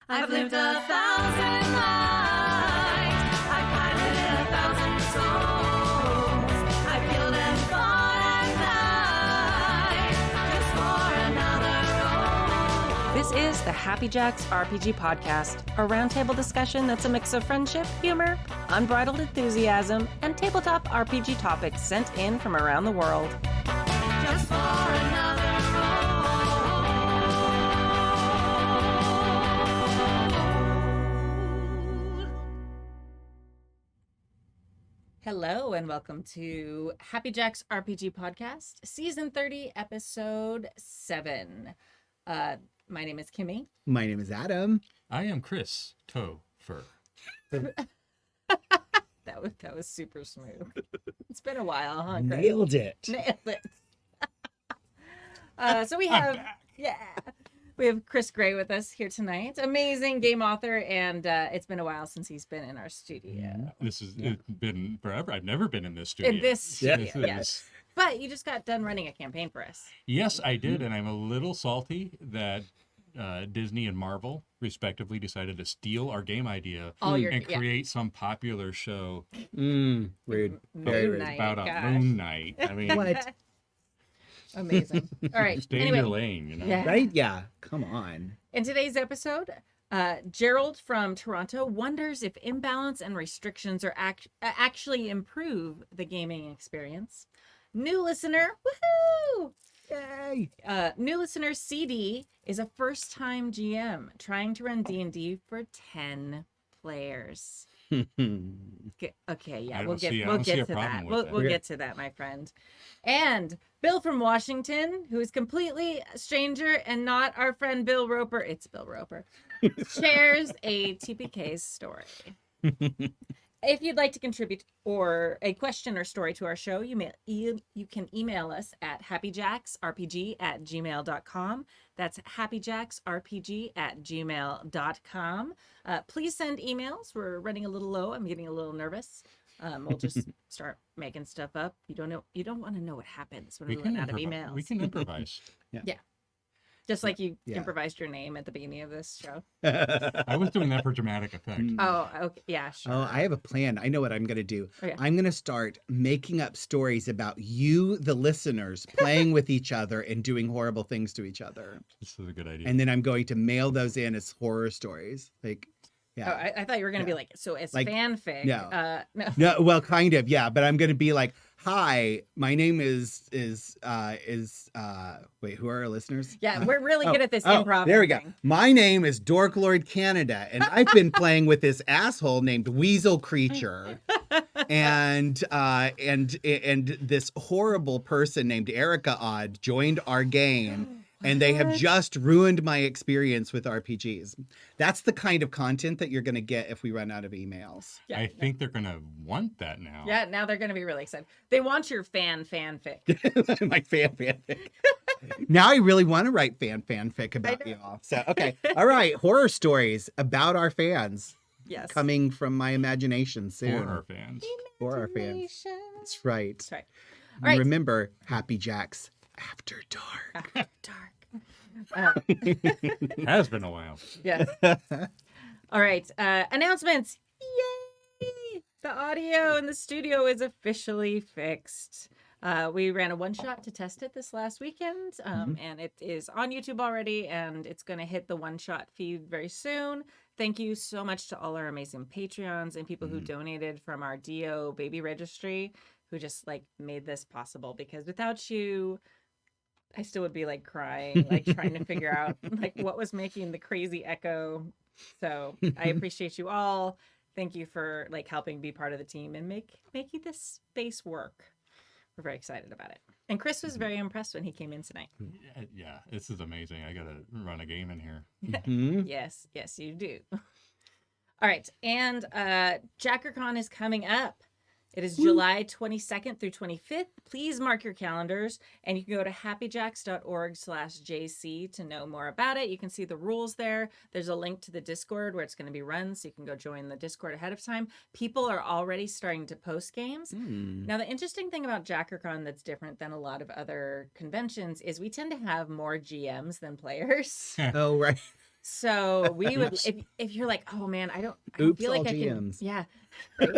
I've lived 1,000 lives. I've piloted 1,000 souls. I've killed and fought and died just for another role. This is the Happy Jacks RPG Podcast, a roundtable discussion that's a mix of friendship, humor, unbridled enthusiasm, and tabletop RPG topics sent in from around the world. Just for another role. Hello, and welcome to Happy Jacks RPG Podcast, Season 30, Episode 7. My name is Kimmy. My name is Adam. I am Chris Topher. That was super smooth. It's been a while, huh, Chris? Nailed it. Nailed it. So we have, we have Chris Gray with us here tonight. Amazing game author, and it's been a while since he's been in our studio. This has it's been forever. I've never been in this studio. In this studio, This yes. is- But you just got done running a campaign for us. Yes, I did, and I'm a little salty that Disney and Marvel, respectively, decided to steal our game idea All your and create some popular show Rude. Very Moon rude. Knight. about gosh. a Moon Knight. I mean, What? Amazing. All right. stay in Anyway, your lane, you know? Yeah. Right? Yeah. Come on. in today's episode, Gerald from Toronto wonders if imbalance and restrictions are actually improve the gaming experience. New listener, woohoo! Yay. New listener CD is a first-time GM trying to run D&D for 10 players. Okay, yeah, I we'll don't see- I we'll don't see get a to problem that. with We'll, that. we'll Okay. get to that, my friend. And Bill from Washington, who is completely a stranger and not our friend Bill Roper. It's Bill Roper. Shares a TPK story. If you'd like to contribute or a question or story to our show, you can email us at happyjacksrpg@gmail.com. That's happyjacksrpg@gmail.com. Please send emails. We're running a little low. I'm getting a little nervous. We'll just start making stuff up. You don't want to know what happens when we run out of emails. We can improvise. Just like you Yeah. improvised your name at the beginning of this show. I was doing that for dramatic effect. Oh, okay. Yeah, sure. Oh, I have a plan. I know what I'm going to do. Okay. I'm going to start making up stories about you, the listeners, playing with each other and doing horrible things to each other. This is a good idea. And then I'm going to mail those in as horror stories. Like, yeah. Oh, I thought you were going to be Yeah. like, so it's Like, fanfic. no. No. No, well, kind of, yeah. But I'm going to be like, hi, my name is wait, who are our listeners? Yeah, we're really good at this Oh, improv. there we go. thing. My name is Dork Lord Canada, and I've been playing with this asshole named Weasel Creature, and this horrible person named Erica Odd joined our game, and they have just ruined my experience with RPGs. That's the kind of content that you're going to get if we run out of emails. Yeah, I think they're going to want that now. Yeah, now they're going to be really excited. They want your fanfic. My fanfic. Now I really want to write fanfic about y'all. So, okay. All right. Horror stories about our fans Yes. coming from my imagination soon. For our fans. For our fans. That's right. That's right. And All right. remember, Happy Jacks After Dark. After dark. Has been a while. Yes. All right. Announcements. Yay! The audio in the studio is officially fixed. We ran a one-shot to test it this last weekend, and it is on YouTube already, and it's going to hit the one-shot feed very soon. Thank you so much to all our amazing Patreons and people who donated from our DO baby registry, who just like made this possible, because without you, I still would be like crying, like trying to figure out like what was making the crazy echo. So I appreciate you all. Thank you for like helping be part of the team and making this space work. We're very excited about it. And Chris was very impressed when he came in tonight. Yeah, this is amazing. I got to run a game in here. Mhm. Yes, you do. All right, and Checkercon is coming up. It is July 22nd through 25th. Please mark your calendars, and you can go to happyjacks.org/JC to know more about it. You can see the rules there. There's a link to the Discord where it's going to be run, so you can go join the Discord ahead of time. People are already starting to post games. Now, the interesting thing about Checkercon that's different than a lot of other conventions is we tend to have more GMs than players. Oh, right. So we would, Oops. if you're like, oh man, I don't Oops, feel like all I can, GMs. yeah, right.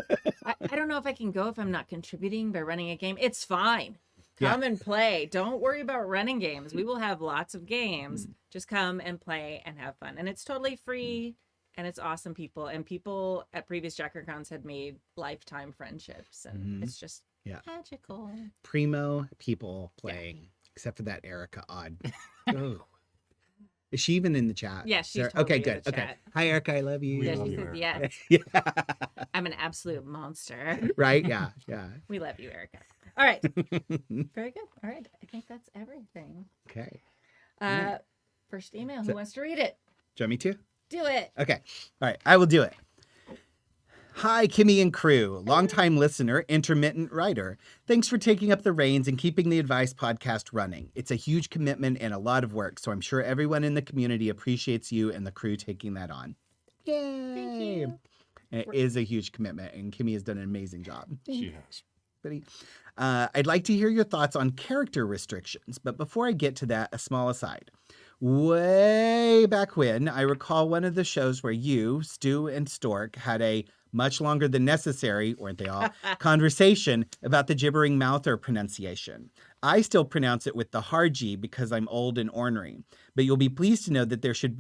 I don't know if I can go if I'm not contributing by running a game. It's fine. Yeah. Come and play. Don't worry about running games. We will have lots of games. Just come and play and have fun. And it's totally free and it's awesome people. And people at previous Checkercons had made lifetime friendships. And it's just Yeah. magical. Primo people playing, except for that Erica Odd. Oh. Is she even in the chat? Yeah, she's Sarah? totally Okay, in good. the Okay. chat. Hi, Erica. I love you. We Yeah, love she you, says Erica. yes. Yeah. I'm an absolute monster. Right? Yeah. Yeah. We love you, Erica. All right. Very good. All right. I think that's everything. Okay. First email. Who wants to read it? Do you want me to? Do it. Okay. All right. I will do it. Hi, Kimmy and crew. Longtime listener, intermittent writer. Thanks for taking up the reins and keeping the Advice podcast running. It's a huge commitment and a lot of work, so I'm sure everyone in the community appreciates you and the crew taking that on. Yay! Thank you. It is a huge commitment, and Kimmy has done an amazing job. She has. Buddy. I'd like to hear your thoughts on character restrictions, but before I get to that, a small aside. Way back when, I recall one of the shows where you, Stu, and Stork had a much longer than necessary, weren't they all, conversation about the gibbering mouther pronunciation. I still pronounce it with the hard G because I'm old and ornery, but you'll be pleased to know that there should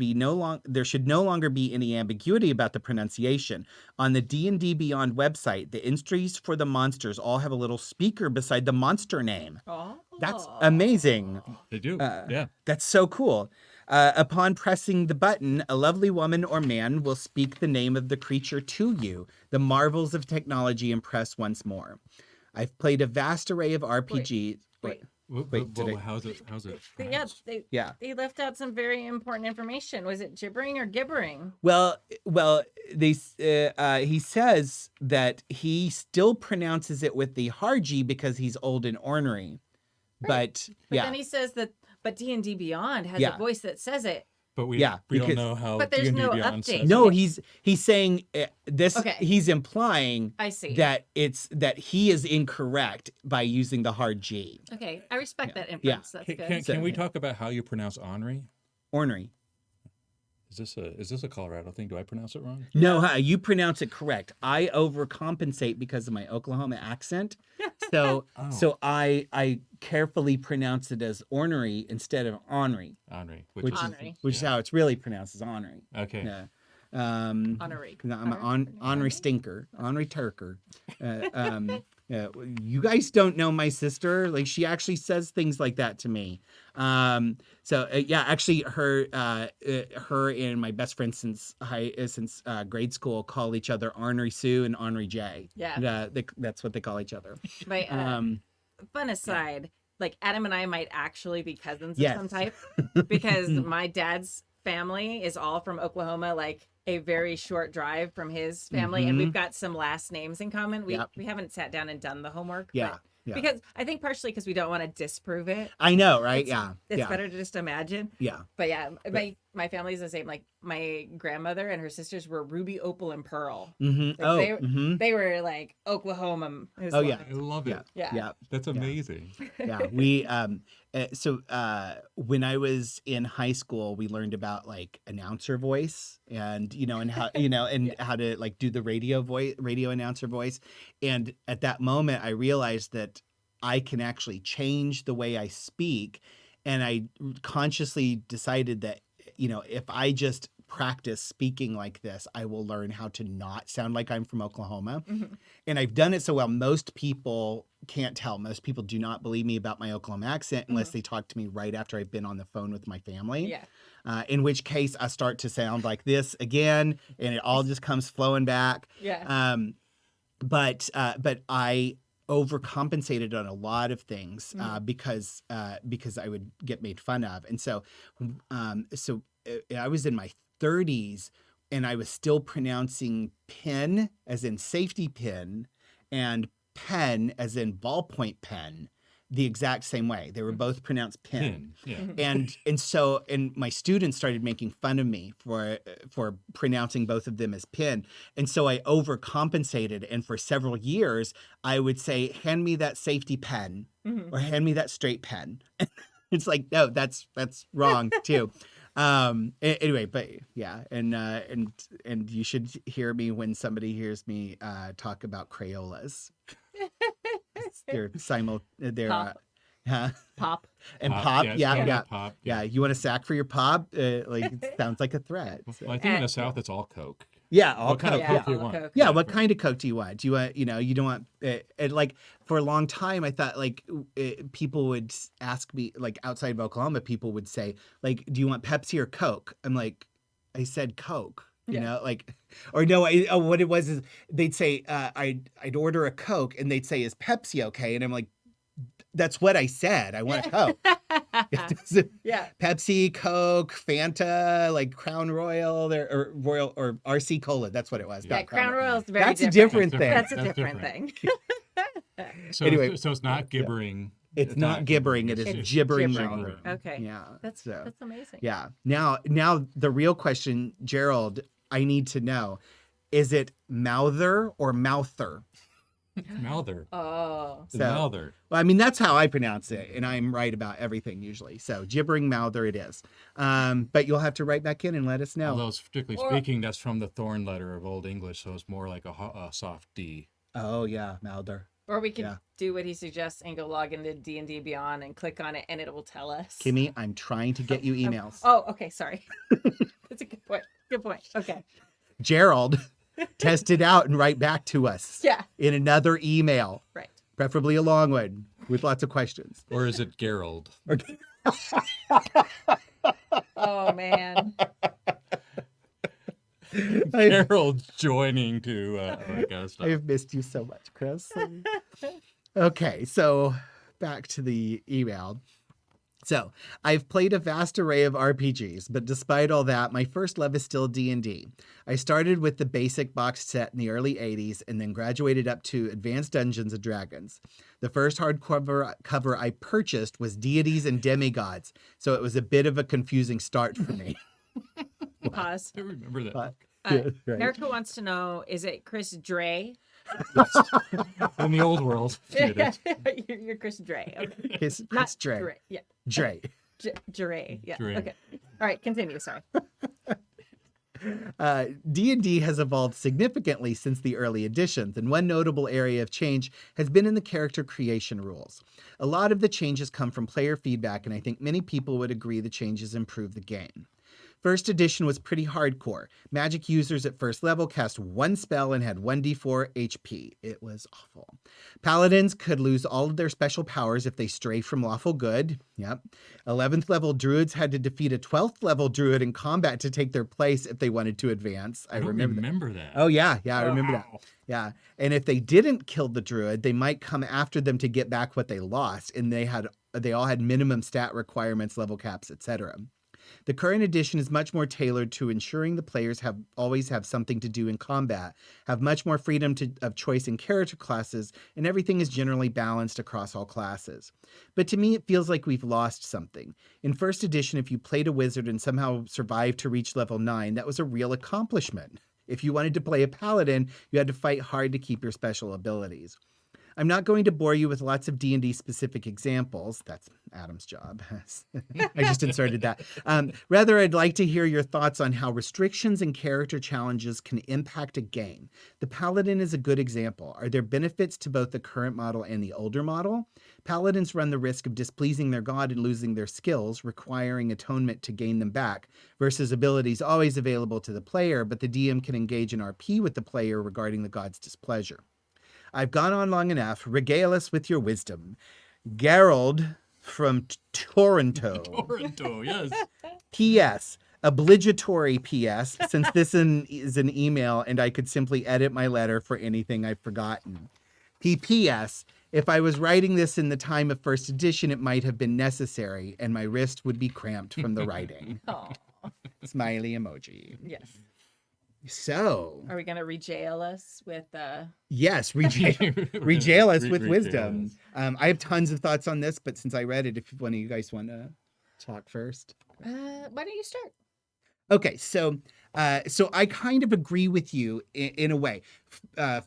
no longer be any ambiguity about the pronunciation. On the D&D Beyond website, the entries for the monsters all have a little speaker beside the monster name. Oh. That's amazing. They do. Yeah. That's so cool. Upon pressing the button, a lovely woman or man will speak the name of the creature to you. The marvels of technology impress once more. I've played a vast array of RPGs. Wait. Wait, did I- How's it? Yeah, Yeah. they left out some very important information. Was it gibbering or gibbering? Well, he says that he still pronounces it with the hard G because he's old and ornery. But But then he says that, but D&D Beyond has Yeah. a voice that says it. But we Yeah, we don't because- know how. But there's D&D no Beyond update. says no, it. he's saying this. Okay. He's implying I see. that he is incorrect by using the hard G. Okay, I respect that Yeah. inference. That's Can, good. can we talk about how you pronounce Henri? Ornery. Is this a Colorado thing? Do I pronounce it wrong? No, you pronounce it correct. I overcompensate because of my Oklahoma accent. So Oh. so I carefully pronounce it as ornery instead of ornery, Henri. which is Ornery. which is how it's really pronounced as ornery. Okay. Yeah. Honorary. 'Cause I'm an ornery stinker, ornery turker. You guys don't know my sister. Like she actually says things like that to me. Actually, her and my best friend since grade school call each other Ornery Sue and Ornery J. Yeah. That's what they call each other. My fun aside, like Adam and I might actually be cousins of Yes. some type because my dad's family is all from Oklahoma, like a very short drive from his family, and we've got some last names in common. We Yep. we haven't sat down and done the homework. Yeah, but- yeah. Because I think partially because we don't want to disprove it. I know, right? It's yeah, better to just imagine. yeah. But yeah, my family's the same. Like my grandmother and her sisters were Ruby, Opal, and pearl. Mm-hmm. Like, they were like Oklahoma. It was Oh, yeah. like- I love it. Yeah, Yeah. yeah. That's amazing. Yeah, we when I was in high school, we learned about like announcer voice and how how to like do the radio announcer voice, and at that moment I realized that I can actually change the way I speak, and I consciously decided that if I just practice speaking like this, I will learn how to not sound like I'm from Oklahoma. Mm-hmm. And I've done it so well, most people can't tell. Most people do not believe me about my Oklahoma accent unless they talk to me right after I've been on the phone with my family. Yeah. In which case I start to sound like this again, and it all just comes flowing back. Yeah. But I overcompensated on a lot of things because I would get made fun of. And so I was in my 30s and I was still pronouncing pin as in safety pin and pen as in ballpoint pen the exact same way. They were both pronounced pin. Yeah. And my students started making fun of me for pronouncing both of them as pin. And so I overcompensated. And for several years, I would say, hand me that safety pen or hand me that straight pen. It's like, no, that's wrong too. Anyway, but yeah, and you should hear me when somebody hears me talk about Crayolas. They're Pop. huh? Pop. And Pop, pop, it's yeah, totally yeah. pop, Yeah, you want a sack for your pop? Like it sounds like a threat. So. Well, I think in the South it's all Coke. Yeah, all What kind of Coke. Coke Yeah. do you all want? Coke. Yeah, what kind of Coke do you want? Do you want, you don't want, like for a long time, I thought like people would ask me, like outside of Oklahoma, people would say, like, do you want Pepsi or Coke? I'm like, I said Coke, like, or no, what it was is they'd say, I'd order a Coke and they'd say, is Pepsi okay? And I'm like, that's what I said. I want a Coke. Yeah. Pepsi, Coke, Fanta, like Crown Royal, or Royal or RC Cola. That's what it was. Yeah, not Crown Royal is very That's a different. different thing. That's a That's different different. thing. So, Anyway. so it's not gibbering. It's not gibbering. It is It's gibbering gibbering. mouthing. Okay. Yeah. That's so, amazing. yeah. Now the real question, Gerald, I need to know, is it mouther or mouther? Mouther. Oh. It's So- mouther. Well, I mean, that's how I pronounce it, and I'm right about everything usually. So gibbering mouther it is. But you'll have to write back in and let us know. Although strictly Or- speaking, that's from the thorn letter of Old English, so it's more like a soft D. Oh yeah, mouther. Or we could Yeah. do what he suggests and go log into D&D Beyond and click on it and it will tell us. Kimmy, I'm trying to get you emails. Oh, okay. Sorry. That's a good point. Good point. Okay. Gerald, test it out and write back to us Yeah. in another email, Right. preferably a long one with lots of questions. Or is it Gerald? Oh, man. Gerald's joining to that kind of stuff. I have missed you so much, Chris. Okay, so back to the email. So, I've played a vast array of RPGs, but despite all that, my first love is still D&D. I started with the basic box set in the early 80s and then graduated up to Advanced Dungeons & Dragons. The first hardcover cover I purchased was Deities and Demigods, so it was a bit of a confusing start for me. Pause. I remember that. But- right. Erica wants to know, is it Chris Dre? In the old world. It is. You're Chris Dre. Okay. It's Not Dre. Dre. Yeah. Dre. Dre. Yeah. Dre. Okay. All right. Continue. Sorry. D&D has evolved significantly since the early editions, and one notable area of change has been in the character creation rules. A lot of the changes come from player feedback, and I think many people would agree the changes improve the game. First edition was pretty hardcore. Magic users at first level cast one spell and had 1d4 HP. It was awful. Paladins could lose all of their special powers if they stray from lawful good. Yep. 11th level druids had to defeat a 12th level druid in combat to take their place if they wanted to advance. I don't remember that. Oh, yeah. Yeah, I remember that. Wow. Yeah. And if they didn't kill the druid, they might come after them to get back what they lost. And they all had minimum stat requirements, level caps, etc. The current edition is much more tailored to ensuring the players always have something to do in combat, have much more freedom of choice in character classes, and everything is generally balanced across all classes. But to me, it feels like we've lost something. In first edition, if you played a wizard and somehow survived to reach level 9, that was a real accomplishment. If you wanted to play a paladin, you had to fight hard to keep your special abilities. I'm not going to bore you with lots of D&D specific examples. That's Adam's job. I just inserted that. Rather, I'd like to hear your thoughts on how restrictions and character challenges can impact a game. The Paladin is a good example. Are there benefits to both the current model and the older model? Paladins run the risk of displeasing their god and losing their skills, requiring atonement to gain them back, versus abilities always available to the player, but the DM can engage in RP with the player regarding the god's displeasure. I've gone on long enough. Regale us with your wisdom. Gerald from Toronto. Toronto, yes. P.S. Obligatory P.S. Since this is an email and I could simply edit my letter for anything I've forgotten. P.P.S. If I was writing this in the time of first edition, it might have been necessary and my wrist would be cramped from the writing. Oh, Smiley emoji. yes. So, Are we going to rejail us with yes, regale us with Regale wisdom. us. I have tons of thoughts on this, but since I read it, if one of you guys want to talk first. why don't you start? Okay, so I kind of agree with you in a way.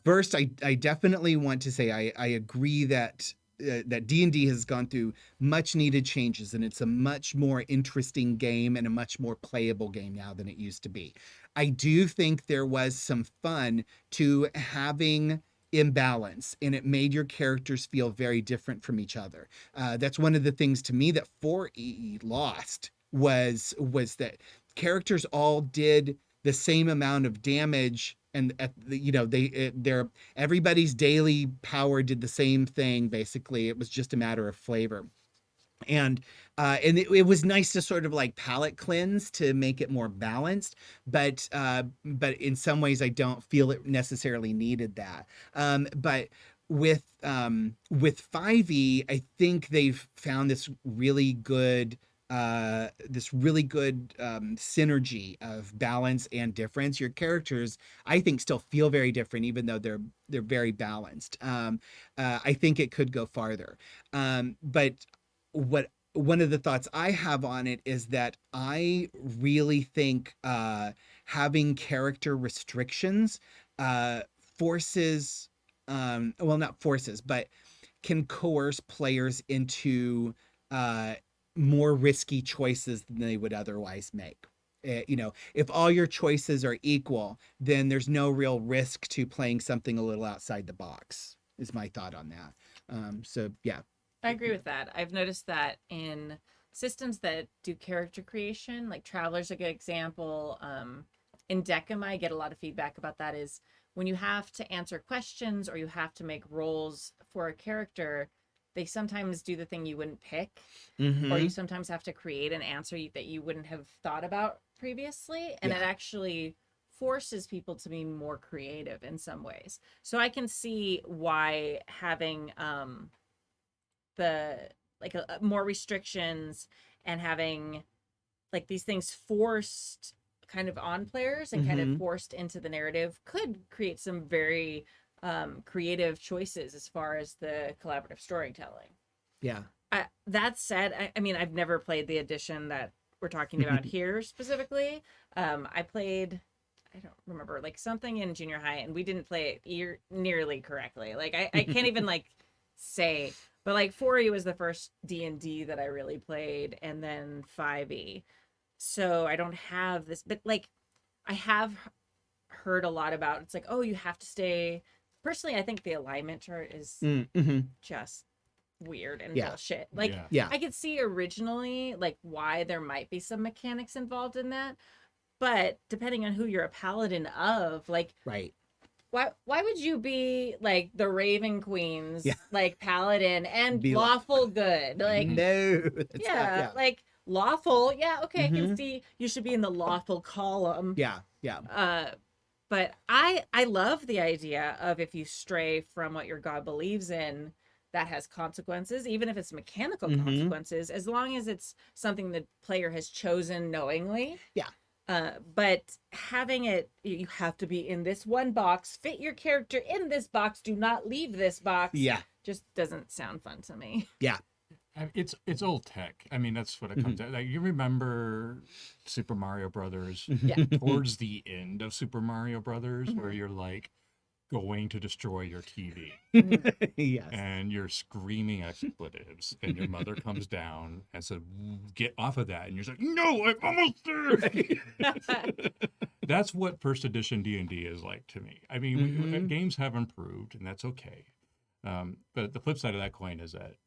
First, I definitely want to say I agree that that D&D has gone through much needed changes, and it's a much more interesting game and a much more playable game now than it used to be. I do think there was some fun to having imbalance, and it made your characters feel very different from each other. That's one of the things to me that 4E lost was that characters all did the same amount of damage, and they're everybody's daily power did the same thing. Basically, it was just a matter of flavor. And it was nice to sort of like palate cleanse to make it more balanced, but in some ways I don't feel it necessarily needed that. But with 5e, I think they've found this really good synergy of balance and difference. Your characters, I think, still feel very different, even though they're very balanced. I think it could go farther. But one of the thoughts I have on it is that I really think having character restrictions forces, well, not forces, but can coerce players into more risky choices than they would otherwise make. If all your choices are equal, then there's no real risk to playing something a little outside the box, is my thought on that. So yeah. I agree with that. I've noticed that in systems that do character creation, like Traveler's a good example. In Decim, I get a lot of feedback about that, is when you have to answer questions or you have to make roles for a character, they sometimes do the thing you wouldn't pick, or you sometimes have to create an answer that you wouldn't have thought about previously. And it actually forces people to be more creative in some ways. So I can see why having more restrictions and having like these things forced kind of on players and kind of forced into the narrative could create some very creative choices as far as the collaborative storytelling. Yeah. That said, I mean, I've never played the edition that we're talking about here specifically. I played, I don't remember, like something in junior high, and we didn't play it nearly correctly. Like I can't even like say, but like 4E was the first D&D that I really played, and then 5E. So I don't have this, but like I have heard a lot about, it's like, oh, you have to stay. Personally, I think the alignment chart is just weird and bullshit. Like, I could see originally like why there might be some mechanics involved in that, but depending on who you're a paladin of, like, right. Why would you be like the Raven Queen's like paladin and Be lawful good? Like, no, that's not, like lawful. Yeah, okay, I can see you should be in the lawful column. But I love the idea of if you stray from what your god believes in, that has consequences, even if it's mechanical consequences, as long as it's something the player has chosen knowingly. But having it, you have to be in this one box, fit your character in this box, do not leave this box. Just doesn't sound fun to me. It's old tech. I mean, that's what it comes to. Like, you remember Super Mario Brothers? Towards the end of Super Mario Brothers, where you're like going to destroy your TV. And you're screaming expletives, and your mother comes down and said, "Get off of that." And you're like, "No, I'm almost there." That's what first edition D&D is like to me. I mean, games have improved, and that's okay. But the flip side of that coin is that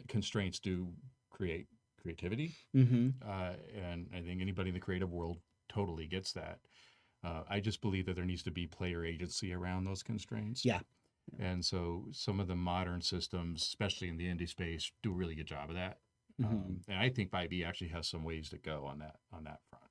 constraints do create creativity. And I think anybody in the creative world totally gets that. I just believe that there needs to be player agency around those constraints. And so some of the modern systems, especially in the indie space, do a really good job of that. And I think 5e actually has some ways to go on that front.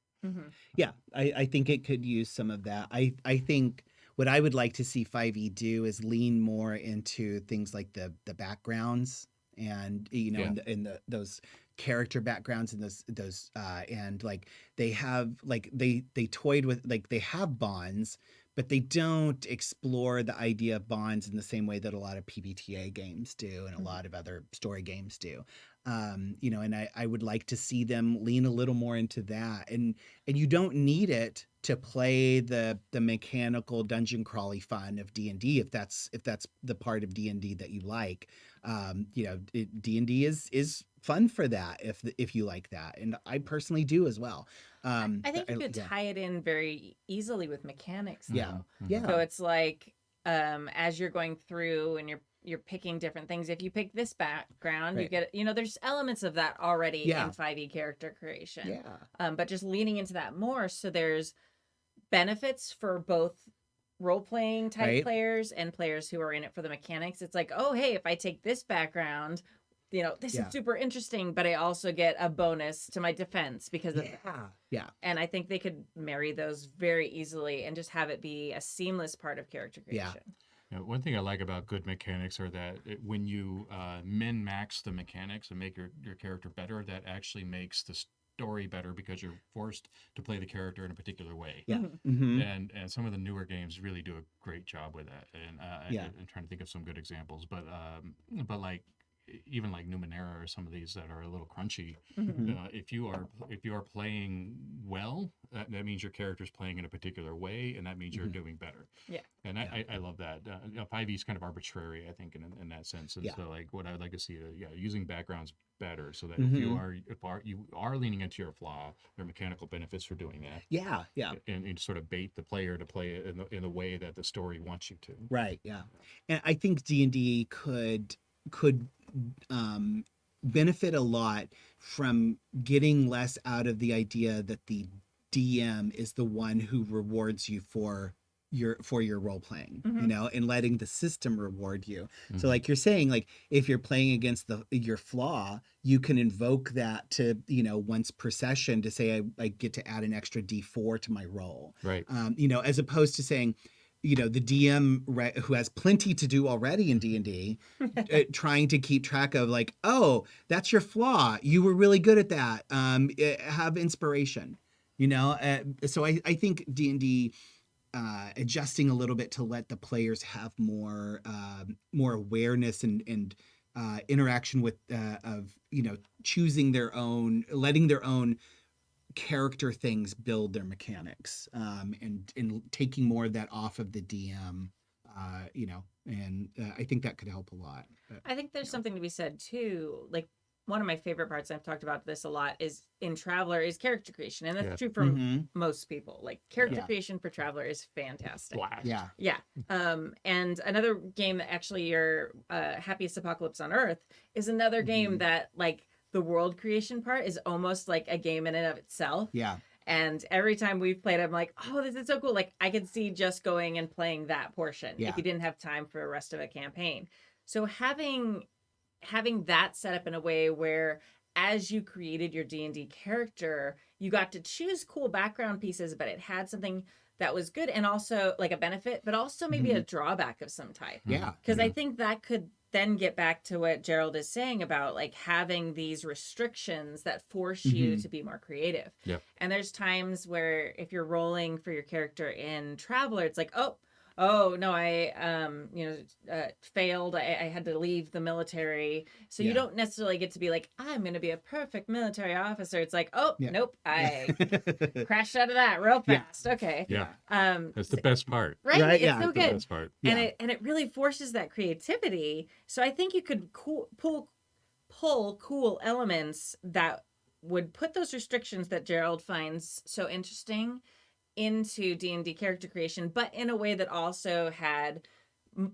I think it could use some of that. I think what I would like to see 5e do is lean more into things like the backgrounds, and in those character backgrounds, and those and like they have like they toyed with, like they have bonds, but they don't explore the idea of bonds in the same way that a lot of PBTA games do and a lot of other story games do. You know, and I would like to see them lean a little more into that. And you don't need it to play the mechanical dungeon crawly fun of D&D if that's the part of D&D that you like. You know, D&D is fun for that if you like that, and I personally do as well. I think you but could tie it in very easily with mechanics, Yeah. though. Yeah. So it's like, as you're going through and you're picking different things. If you pick this background, you Right. get, you know, there's elements of that already Yeah. in 5e character creation. Yeah. But just leaning into that more, so there's benefits for both role-playing type Right. players and players who are in it for the mechanics. It's like, oh, hey, if I take this background, you know, this Yeah. is super interesting, but I also get a bonus to my defense because of that. Yeah. And I think they could marry those very easily and just have it be a seamless part of character Yeah. creation. You know, one thing I like about good mechanics are that when you min-max the mechanics and make your character better, that actually makes the story better because you're forced to play the character in a particular way. Yeah. Mm-hmm. Mhm. And some of the newer games really do a great job with that. And Yeah. I'm trying to think of some good examples, but like even like Numenera or some of these that are a little crunchy. Mhm. If you are playing well, that means your character's playing in a particular way, and that means you're doing better. Yeah. And I love that. 5e is kind of arbitrary, I think, in that sense. And Yeah. so, like, what I would like to see, using backgrounds better, so that if you are leaning into your flaw, there are mechanical benefits for doing that, Yeah. Yeah. and sort of bait the player to play it in the way that the story wants you to. Right. Yeah. And I think D&D could benefit a lot from getting less out of the idea that the DM is the one who rewards you for your role playing, you know, and letting the system reward you. So like you're saying, like if you're playing against your flaw, you can invoke that to, you know, once per session to say I get to add an extra D4 to my roll. Right. You know, as opposed to saying, you know, the DM who has plenty to do already in D&D, trying to keep track of like, oh, that's your flaw. You were really good at that. Have inspiration, you know? So I think D&D adjusting a little bit to let the players have more awareness and interaction with of, you know, choosing their own, letting their own character things build their mechanics, and taking more of that off of the DM, you know, and I think that could help a lot. But, I think there's something to be said too. Like one of my favorite parts, I've talked about this a lot, is in Traveler is character creation, and that's Yeah. true for Mhm. most people. Like character Yeah. creation for Traveler is fantastic. Blast. Yeah. Yeah. And another game that actually your Happiest Apocalypse on Earth is another game that like the world creation part is almost like a game in and of itself. Yeah. And every time we've played, I'm like, oh, this is so cool. Like I could see just going and playing that portion Yeah. if you didn't have time for the rest of a campaign. So having that set up in a way where as you created your D&D character, you got to choose cool background pieces, but it had something that was good and also like a benefit, but also maybe a drawback of some type. Yeah. Because I think that could then get back to what Gerald is saying about like having these restrictions that force you to be more creative. Yep. And there's times where if you're rolling for your character in Traveler, it's like, oh no, I failed. I had to leave the military. So you Yeah. don't necessarily get to be like, I'm going to be a perfect military officer. It's like, oh, Yeah. nope, I crashed out of that real Yeah. fast. Okay. Yeah. Um, That's the best part. right? Right, It's yeah. so That's the good. best part. Yeah. And it really forces that creativity. So I think you could pull cool elements that would put those restrictions that Gerald finds so interesting into D&D character creation, but in a way that also had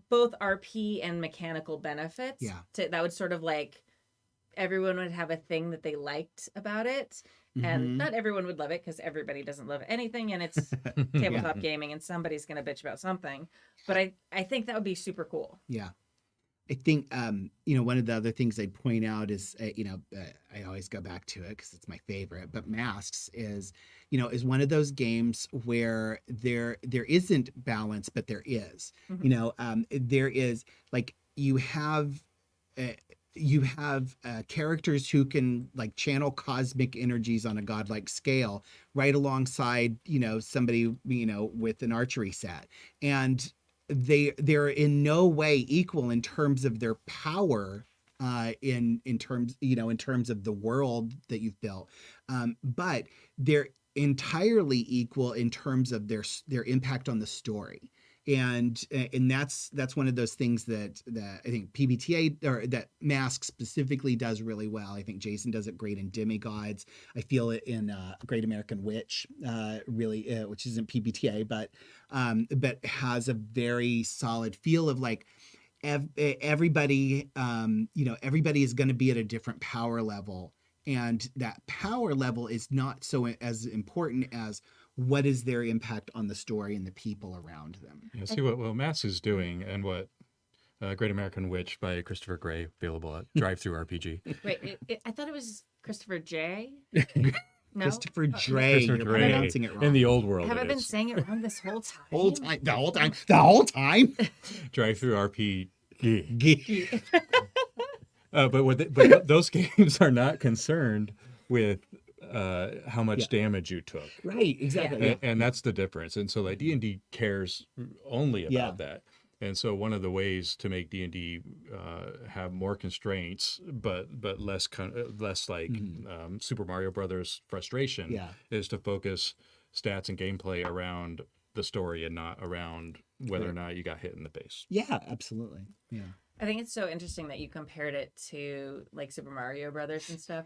both RP and mechanical benefits. Yeah. That would sort of like everyone would have a thing that they liked about it. And Mhm. not everyone would love it because everybody doesn't love anything, and it's tabletop gaming, and somebody's going to bitch about something. But I think that would be super cool. Yeah. I think, you know, one of the other things I'd point out is, I always go back to it because it's my favorite, but Masks is, you know, is one of those games where there isn't balance, but there is, you know, there is like, you have characters who can like channel cosmic energies on a godlike scale right alongside, you know, somebody, you know, with an archery set. And they're in no way equal in terms of their power in terms, in terms of the world that you've built, but they're entirely equal in terms of their impact on the story. And that's one of those things that I think PBTA, or that Mask specifically, does really well. I think Jason does it great in Demigods. I feel it in Great American Witch, really, which isn't PBTA, but has a very solid feel of like everybody, everybody is going to be at a different power level, and that power level is not so as important as what is their impact on the story and the people around them. Yeah, see what Mass is doing, and what Great American Witch by Christopher Gray, available at Drive-Thru RPG. Wait, I thought it was Christopher J. No? Christopher Dre, Christopher you're Dre. pronouncing it wrong. In the old world, Have I it been is. saying it wrong this whole time? The whole time. Drive-Thru RPG. But those games are not concerned with how much damage you took. Right, exactly. And that's the difference. And so like D&D cares only about that. And so one of the ways to make D&D have more constraints, but less like Super Mario Brothers frustration, is to focus stats and gameplay around the story and not around whether or not you got hit in the face. Yeah, absolutely. Yeah. I think it's so interesting that you compared it to like Super Mario Brothers and stuff.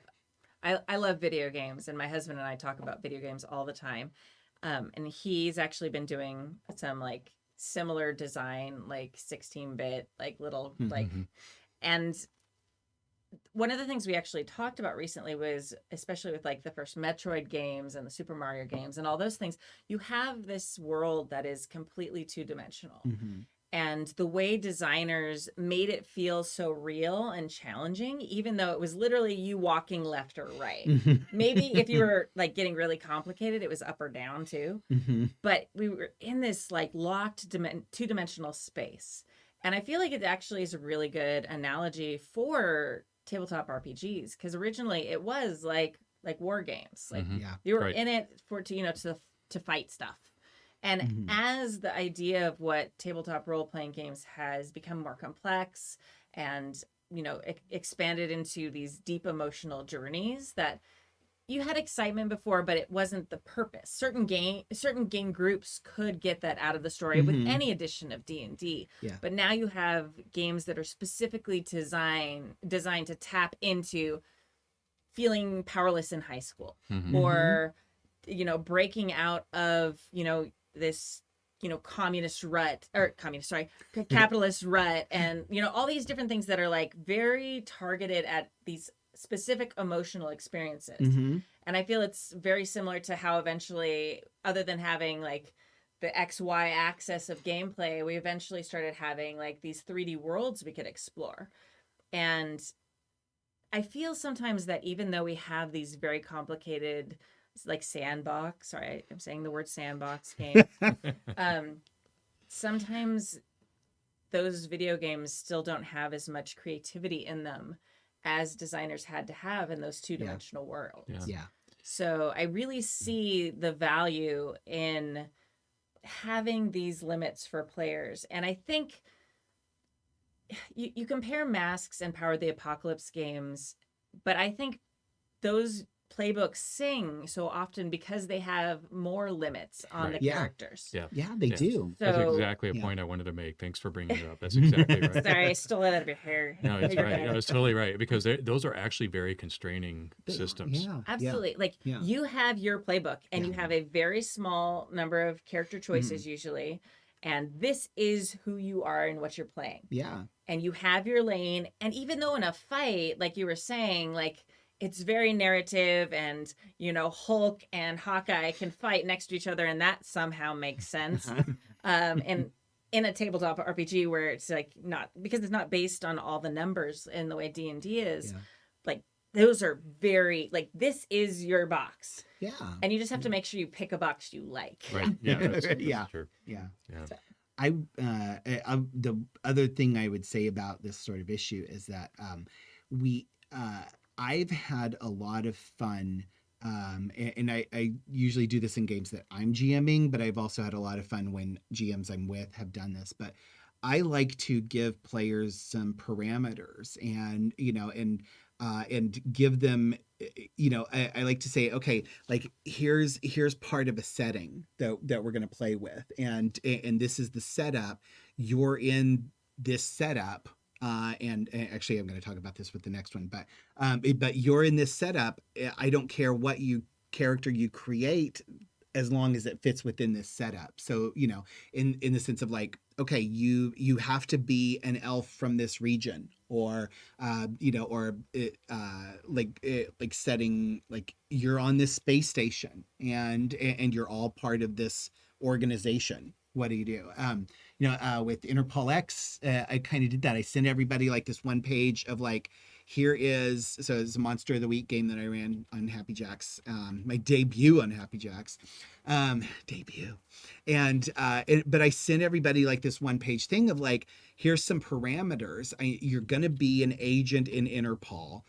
I love video games, and my husband and I talk about video games all the time. And he's actually been doing some like similar design, like 16-bit, like little like, and one of the things we actually talked about recently was, especially with like the first Metroid games and the Super Mario games and all those things, you have this world that is completely two-dimensional. And the way designers made it feel so real and challenging, even though it was literally you walking left or right. Maybe if you were like getting really complicated, it was up or down too. But we were in this like locked two-dimensional space. And I feel like it actually is a really good analogy for tabletop RPGs, because originally it was like war games. Like you were in it for to fight stuff. And as the idea of what tabletop role-playing games has become more complex and, expanded into these deep emotional journeys, that you had excitement before, but it wasn't the purpose. Certain game groups could get that out of the story with any edition of D&D. But now you have games that are specifically designed to tap into feeling powerless in high school, or, breaking out of, this capitalist rut, and all these different things that are like very targeted at these specific emotional experiences. And I feel it's very similar to how eventually, other than having like the XY axis of gameplay, we eventually started having like these 3D worlds we could explore. And I feel sometimes that even though we have these very complicated like sandbox, sorry, I'm saying the word sandbox games. Sometimes those video games still don't have as much creativity in them as designers had to have in those two-dimensional worlds. So I really see the value in having these limits for players. And I think you compare Masks and Power of the Apocalypse games, but I think those playbooks sing so often because they have more limits on the characters. They do. So, that's exactly a point I wanted to make. Thanks for bringing it up. That's exactly right. Sorry, I stole it out of your hair. No, it's right. No, it's totally right, because those are actually very constraining systems. Absolutely. Like you have your playbook, and you have a very small number of character choices usually, and this is who you are and what you're playing. And you have your lane, and even though in a fight, like you were saying, like it's very narrative, and Hulk and Hawkeye can fight next to each other, and that somehow makes sense. And in a tabletop RPG where it's like not, because it's not based on all the numbers in the way D&D is, like those are very like, this is your box. And you just have to make sure you pick a box you like. Right. Yeah. That's true. The other thing I would say about this sort of issue is that I've had a lot of fun, and I usually do this in games that I'm GMing, but I've also had a lot of fun when GMs I'm with have done this. But I like to give players some parameters and, and give them, I like to say, okay, like here's part of a setting that we're going to play with. And this is the setup. You're in this setup. And actually, I'm going to talk about this with the next one, but you're in this setup. I don't care what character you create, as long as it fits within this setup. So, in the sense of like, okay, you have to be an elf from this region, or like setting, like you're on this space station and you're all part of this organization. What do you do? With Interpol X, I kind of did that. I sent everybody like this one page of like, so it's a Monster of the Week game that I ran on Happy Jacks, my debut on Happy Jacks, but I sent everybody like this one page thing of like, here's some parameters. You're going to be an agent in Interpol.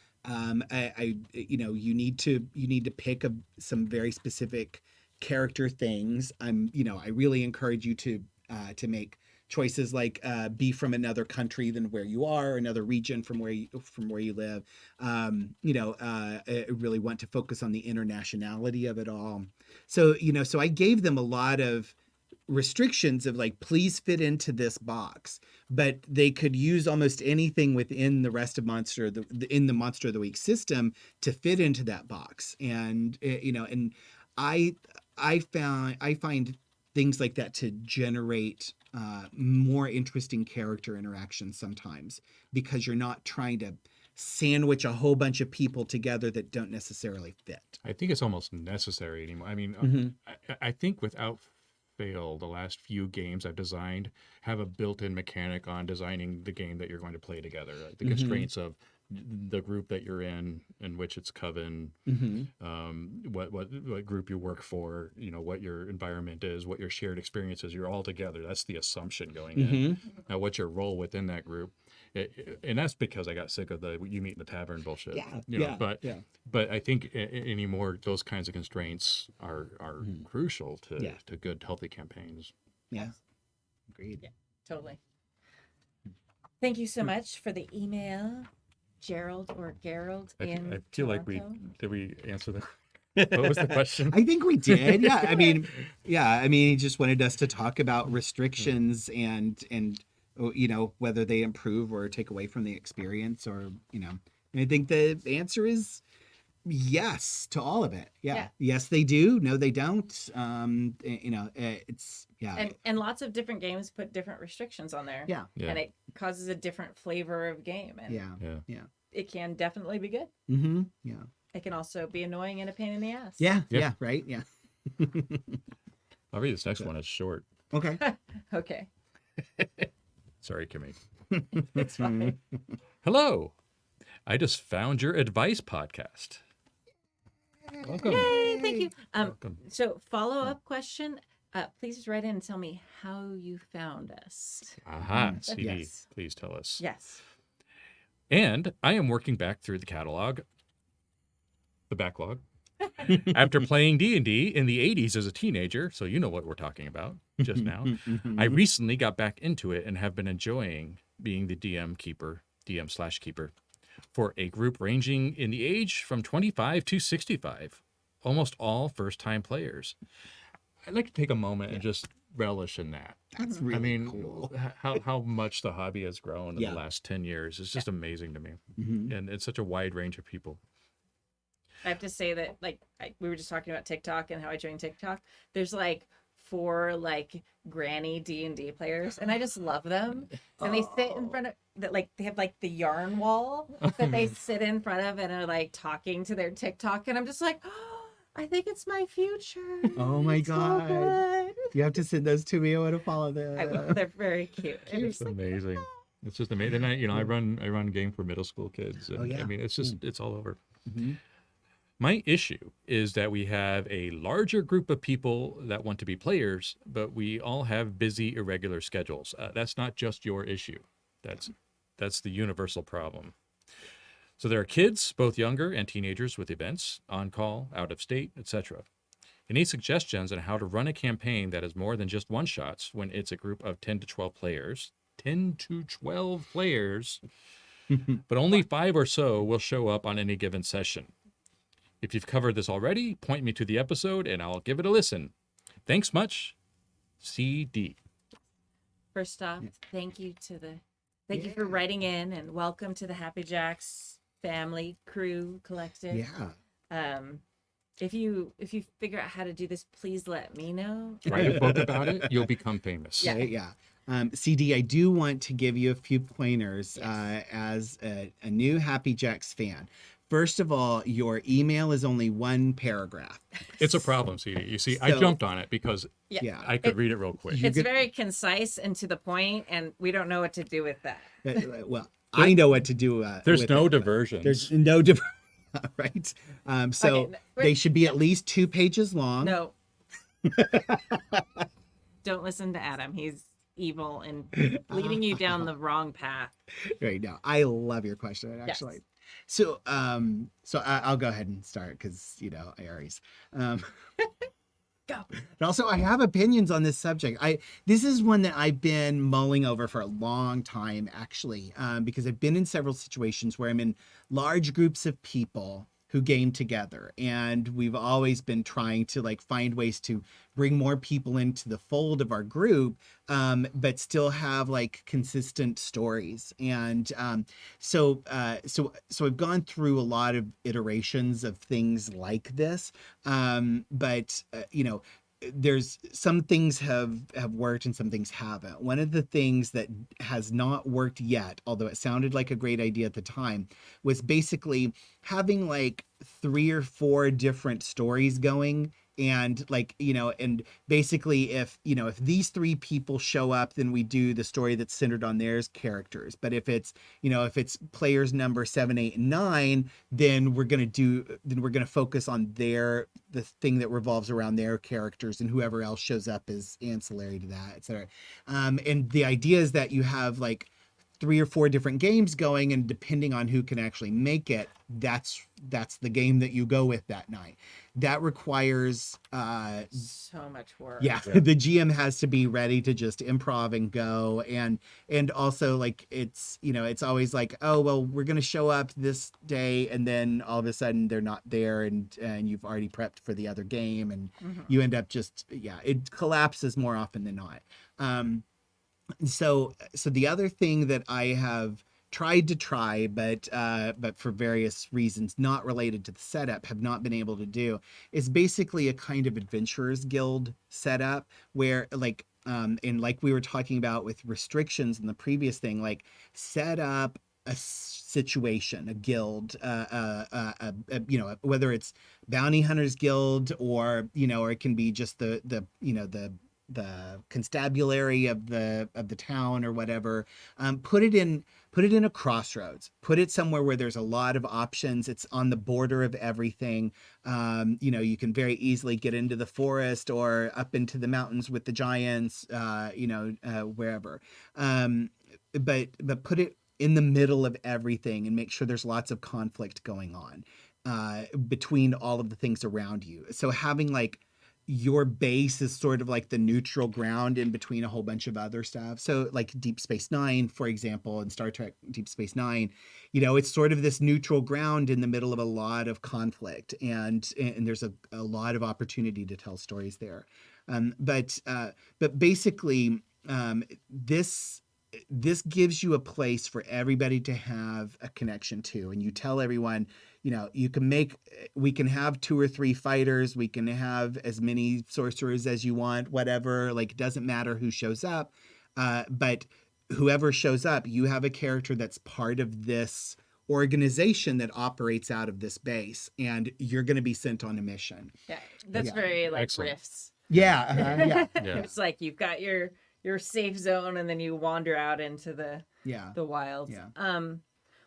You need to pick some very specific character things. I really encourage you to make choices like be from another country than where you are, another region from where you live. I really want to focus on the internationality of it all. So I gave them a lot of restrictions of like, please fit into this box, but they could use almost anything within the rest of in the Monster of the Week system to fit into that box. And and I find things like that to generate more interesting character interactions sometimes, because you're not trying to sandwich a whole bunch of people together that don't necessarily fit. I think it's almost necessary anymore. I mean, I think without fail, the last few games I've designed have a built-in mechanic on designing the game that you're going to play together. Like the constraints of the group that you're in which it's coven, what group you work for, what your environment is, what your shared experience is. You're all together. That's the assumption going in. Now, what's your role within that group? And that's because I got sick of the you meet in the tavern bullshit. But I think anymore those kinds of constraints are crucial to good, healthy campaigns. Yeah, agreed. Yeah, totally. Thank you so much for the email, Gerald or Gerald in I feel Toronto. like did we answer that? What was the question? I think we did. Yeah. I mean, he just wanted us to talk about restrictions and whether they improve or take away from the experience, or, and I think the answer is yes to all of it. Yeah. Yes, they do. No, they don't. It's And lots of different games put different restrictions on there. Yeah. And it causes a different flavor of game. And yeah. it can definitely be good. Mm-hmm. Yeah. It can also be annoying and a pain in the ass. Yeah. Right. Yeah. I'll read this next one. It's short. Okay. Okay. Sorry, Kimmy. It's fine. Hello. I just found your advice podcast. Welcome. Yay, thank you. Welcome. So follow-up question. Please write in and tell me how you found us. Aha, CD. Yes. Please tell us. Yes. And I am working back through the backlog, after playing D&D in the 80s as a teenager, so you know what we're talking about just now. I recently got back into it and have been enjoying being the DM/keeper for a group ranging in the age from 25 to 65, almost all first-time players. I'd like to take a moment and just relish in that. That's really cool. how much the hobby has grown in the last 10 years is just amazing to me. And it's such a wide range of people. I have to say that, like, we were just talking about TikTok and how I joined TikTok. There's like 4 like granny D&D players, and I just love them. And they sit in front of that, like they have like the yarn wall that they sit in front of and are like talking to their TikTok, and I'm just like, oh, I think it's my future. Oh my It's so God. good. You have to send those to me. I want to follow them. I will. They're very cute. And It's just like, amazing. It's just amazing. And I run game for middle school kids. And, yeah. I mean, it's just it's all over. Mhm. My issue is that we have a larger group of people that want to be players, but we all have busy, irregular schedules. That's not just your issue. That's the universal problem. So there are kids, both younger and teenagers, with events, on call, out of state, etc. Any suggestions on how to run a campaign that is more than just one-shots when it's a group of 10 to 12 players 10 to 12 players, but only 5 or so will show up on any given session. If you've covered this already, point me to the episode and I'll give it a listen. Thanks much. CD. First off, thank you for writing in, and welcome to the Happy Jacks family, crew, collective. Yeah. If you figure out how to do this, please let me know. Write a book about it. You'll become famous. Yeah. Right, yeah. CD, I do want to give you a few pointers Yes. as a new Happy Jacks fan. First of all, your email is only one paragraph. It's a problem, CD. You see, I So- jumped on it because Yeah. I could read it real quick. It's very concise and to the point, and we don't know what to do with that. Well, I know what to do. There's with no it. diversions. There's no diversion, right? So Okay, they should be at least 2 pages long. No. Don't listen to Adam. He's evil and leading you down the wrong path. Right now, I love your question actually. Yes. So, I'll go ahead and start because Aries. Go. But also, I have opinions on this subject. This is one that I've been mulling over for a long time, actually, because I've been in several situations where I'm in large groups of people who game together, and we've always been trying to find ways to bring more people into the fold of our group, but still have consistent stories. And so I've gone through a lot of iterations of things like this, but there's some things have worked and some things haven't. One of the things that has not worked yet, although it sounded like a great idea at the time, was basically having 3 or 4 different stories going. And and basically if these 3 people show up, then we do the story that's centered on their characters. But if it's players number 7, 8, and 9, then we're going to focus on the thing that revolves around their characters, and whoever else shows up is ancillary to that, etc. And the idea is that you have 3 or 4 different games going, and depending on who can actually make it, that's the game that you go with that night. That requires So much work. yeah, the GM has to be ready to just improv and go, and also it's always oh well, we're gonna show up this day, and then all of a sudden they're not there, and you've already prepped for the other game, and you end up it collapses more often than not. So the other thing that I have tried to try, but for various reasons not related to the setup, have not been able to do, is basically a kind of adventurers guild setup where and like we were talking about with restrictions in the previous thing, set up a situation, a guild, whether it's bounty hunters guild or it can be just the constabulary of the town or whatever. Put it in a crossroads, put it somewhere where there's a lot of options. It's on the border of everything. You can very easily get into the forest or up into the mountains with the giants, wherever. But put it in the middle of everything and make sure there's lots of conflict going on between all of the things around you. So having your base is sort of the neutral ground in between a whole bunch of other stuff. So Deep Space Nine, for example, and Star Trek Deep Space Nine, it's sort of this neutral ground in the middle of a lot of conflict, and there's a lot of opportunity to tell stories there. But basically, this gives you a place for everybody to have a connection to, and you tell everyone, we can have 2 or 3 fighters, we can have as many sorcerers as you want, whatever, it doesn't matter who shows up, but whoever shows up, you have a character that's part of this organization that operates out of this base, and you're going to be sent on a mission. Yeah, that's Yeah. very Excellent. Rifts. Yeah, yeah, Yeah. It's you've got your safe zone, and then you wander out into the yeah. wilds. Yeah.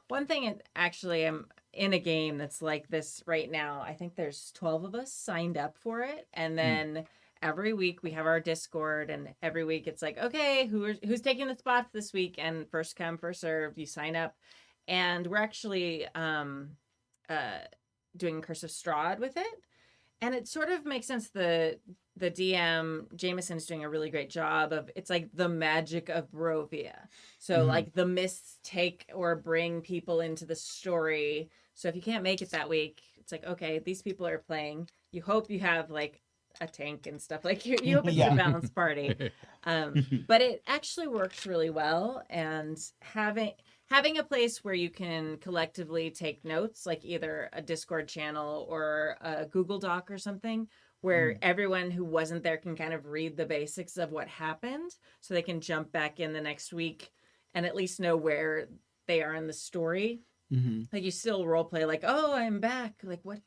One thing, actually, I'm in a game that's like this right now. I think there's 12 of us signed up for it, and then every week we have our Discord, and every week it's okay, who's taking the spots this week, and first come, first served. You sign up, and we're actually doing Curse of Strahd with it, and it sort of makes sense. The the DM Jameson is doing a really great job of, it's like the magic of Barovia. So like the mists take or bring people into the story. So if you can't make it that week, it's like, okay, these people are playing. You hope you have like a tank and stuff, like you hope it's a balanced party. But it actually works really well, and having a place where you can collectively take notes, like either a Discord channel or a Google Doc or something, where everyone who wasn't there can kind of read the basics of what happened, so they can jump back in the next week and at least know where they are in the story. Like you still role play like, oh, I'm back, like what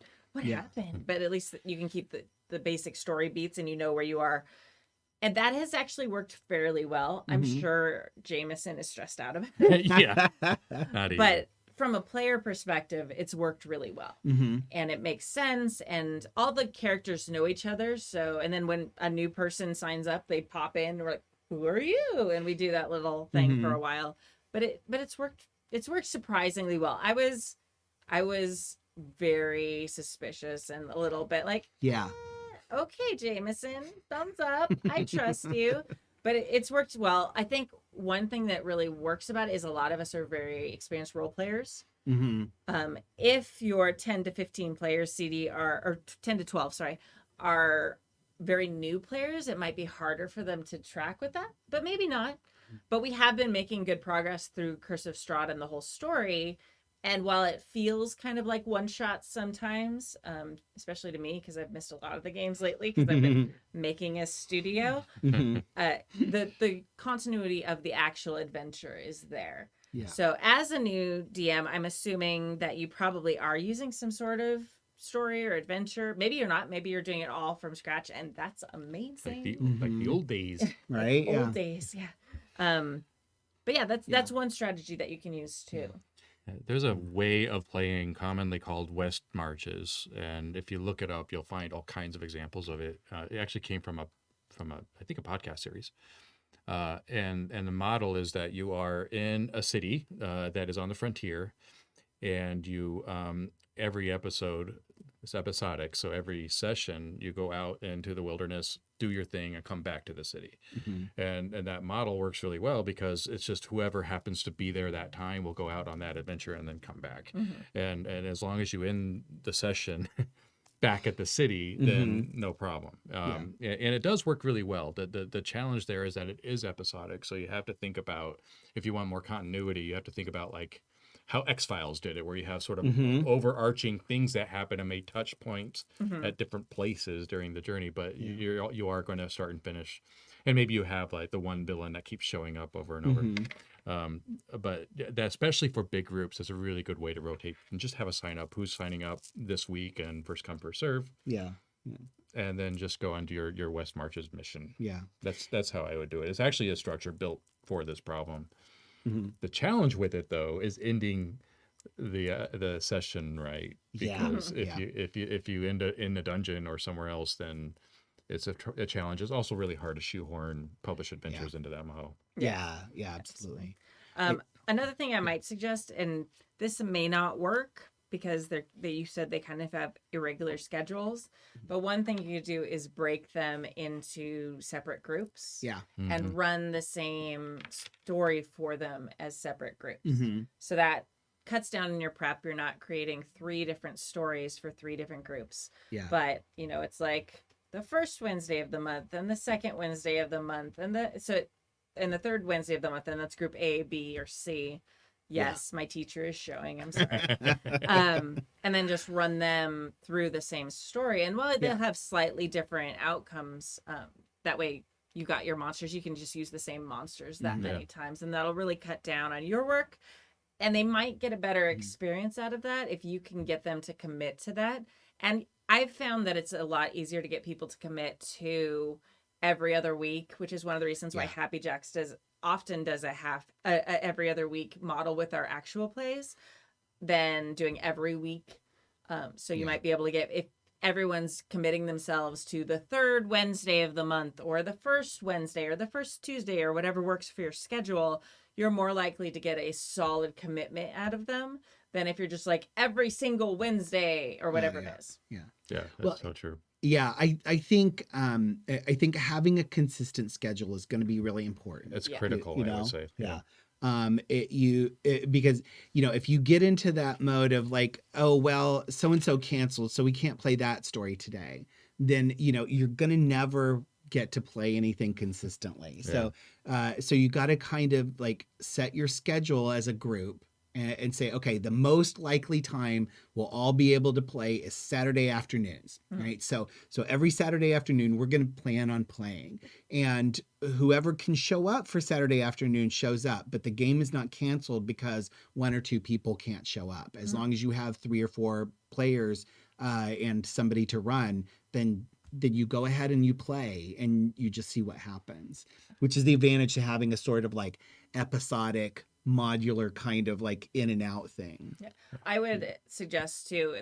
happened, but at least you can keep the basic story beats and you know where you are. And that has actually worked fairly well. I'm sure Jameson is stressed out of it. Yeah. Not easy. But from a player perspective, it's worked really well. And it makes sense. And all the characters know each other. So, and then when a new person signs up, they pop in and we're like, who are you? And we do that little thing for a while. But it's worked surprisingly well. I was very suspicious and a little bit like, okay, Jameson, thumbs up. I trust you. But it's worked well. I think one thing that really works about it is a lot of us are very experienced role players. If your 10 to 15 players CD or 10 to 12, sorry, are very new players, it might be harder for them to track with that, but maybe not. But we have been making good progress through Curse of Strahd and the whole story. And while it feels kind of like one shot sometimes, especially to me, because I've missed a lot of the games lately because I've been making a studio, the continuity of the actual adventure is there. So as a new DM, I'm assuming that you probably are using some sort of story or adventure. Maybe you're not. Maybe you're doing it all from scratch, and that's amazing. Like the old days. Right? Old days, yeah. But yeah, that's one strategy that you can use too. There's a way of playing commonly called West Marches, and if you look it up, you'll find all kinds of examples of it. It actually came from a I think a podcast series, and the model is that you are in a city that is on the frontier, and you every episode is episodic. So every session you go out into the wilderness, do your thing, and come back to the city. And that model works really well because it's just whoever happens to be there that time will go out on that adventure and then come back. And as long as you end the session back at the city, then no problem. And it does work really well. The challenge there is that it is episodic. So you have to think about, if you want more continuity, you have to think about like how X-Files did it, where you have sort of overarching things that happen and may touch points at different places during the journey, but you are going to start and finish. And maybe you have like the one villain that keeps showing up over and over. But that, especially for big groups, is a really good way to rotate and just have a sign up. Who's signing up this week and first come, first serve. And then just go on to your West Marches mission. That's how I would do it. It's actually a structure built for this problem. The challenge with it, though, is ending the session right, because if you end up in the dungeon or somewhere else, then it's a challenge. It's also really hard to shoehorn published adventures into that model. Absolutely. Another thing I might suggest, and this may not work because you said they kind of have irregular schedules, but one thing you could do is break them into separate groups and run the same story for them as separate groups. So that cuts down in your prep. You're not creating 3 different stories for 3 different groups. But it's like the first Wednesday of the month and the second Wednesday of the month and the third Wednesday of the month, and that's group A, B, or C. Yes, my teacher is showing. I'm sorry. And then just run them through the same story. And while they'll have slightly different outcomes, that way you got your monsters. You can just use the same monsters that many times, and that'll really cut down on your work. And they might get a better experience out of that if you can get them to commit to that. And I've found that it's a lot easier to get people to commit to every other week, which is one of the reasons why Happy Jacks often does a every other week model with our actual plays than doing every week. So you might be able to get, if everyone's committing themselves to the third Wednesday of the month or the first Wednesday or the first Tuesday or whatever works for your schedule, you're more likely to get a solid commitment out of them than if you're just like every single Wednesday or whatever it is. That's so true. Yeah, I think having a consistent schedule is going to be really important. It's Yeah. critical, I would say. Yeah. Because if you get into that mode of like, oh well, so and so canceled, so we can't play that story today, then you're gonna never get to play anything consistently. So you got to kind of like set your schedule as a group and say, okay, the most likely time we'll all be able to play is Saturday afternoons, right? So every Saturday afternoon we're going to plan on playing, and whoever can show up for Saturday afternoon shows up, but the game is not canceled because one or two people can't show up. As long as you have 3 or 4 players and somebody to run, then you go ahead and you play and you just see what happens, which is the advantage to having a sort of like episodic modular kind of like in and out thing. Yeah. I would suggest too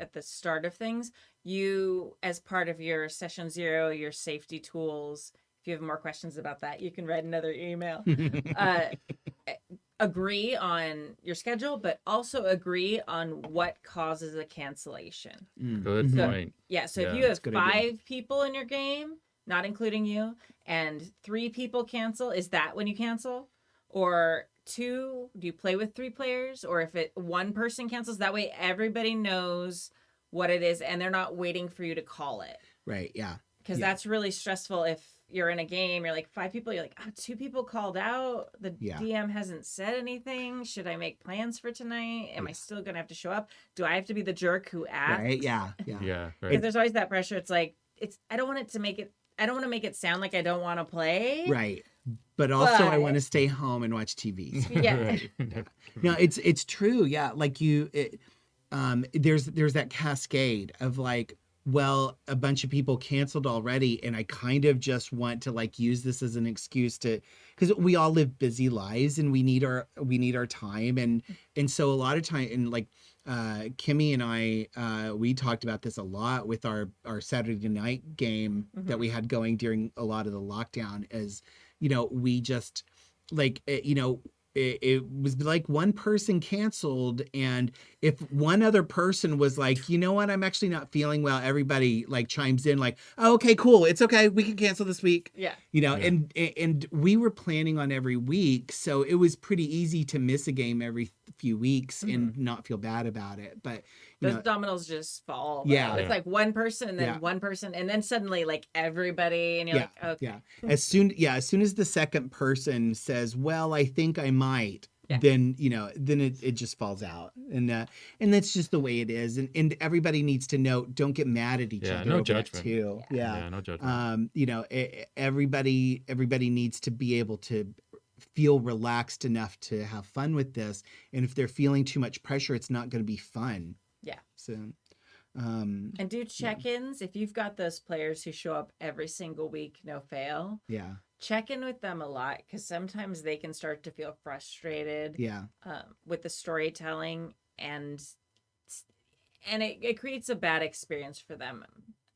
at the start of things, you as part of your session 0, your safety tools, if you have more questions about that, you can write another email. Agree on your schedule, but also agree on what causes a cancellation. Good point. Yeah, so if Yeah, you have a good idea. 5 people in your game, not including you, and 3 people cancel, is that when you cancel? Or 2, do you play with 3 players? Or if one person cancels, that way everybody knows what it is and they're not waiting for you to call it. Right. Yeah. Because Yeah. that's really stressful if you're in a game, you're like 5 people, you're like, 2 people called out. The Yeah. DM hasn't said anything. Should I make plans for tonight? Am I still going to have to show up? Do I have to be the jerk who asks? Right. Yeah. Yeah. Yeah, Because right. there's always that pressure. It's like, I don't want to make it sound like I don't want to play. Right. But also I But- want to stay home and watch TV. Yeah. Right. No, it's true. Yeah. Like there's that cascade of like, well, a bunch of people canceled already, and I kind of just want to like use this as an excuse to, because we all live busy lives and we need our time, and so a lot of time, and like Kimmy and I we talked about this a lot with our Saturday night game that we had going during a lot of the lockdown, as we just like it was like one person canceled, and if one other person was like, you know what, I'm actually not feeling well, everybody like chimes in like, oh, okay, cool, it's okay, we can cancel this week. Yeah. And we were planning on every week, so it was pretty easy to miss a game every few weeks and not feel bad about it. But Those dominoes just fall. Yeah. It's Yeah. like one person and then Yeah. one person and then suddenly like everybody and you're like, okay. Yeah. As soon as the second person says, well, I think I might, Yeah. then it just falls out. And that's just the way it is. And everybody needs to know, don't get mad at each Yeah, other no over judgment. it too. Yeah, no judgment. Everybody needs to be able to feel relaxed enough to have fun with this. And if they're feeling too much pressure, it's not going to be fun. Yeah. So, And do check-ins. If you've got those players who show up every single week, no fail, yeah. check in with them a lot because sometimes they can start to feel frustrated Yeah. with the storytelling and it creates a bad experience for them.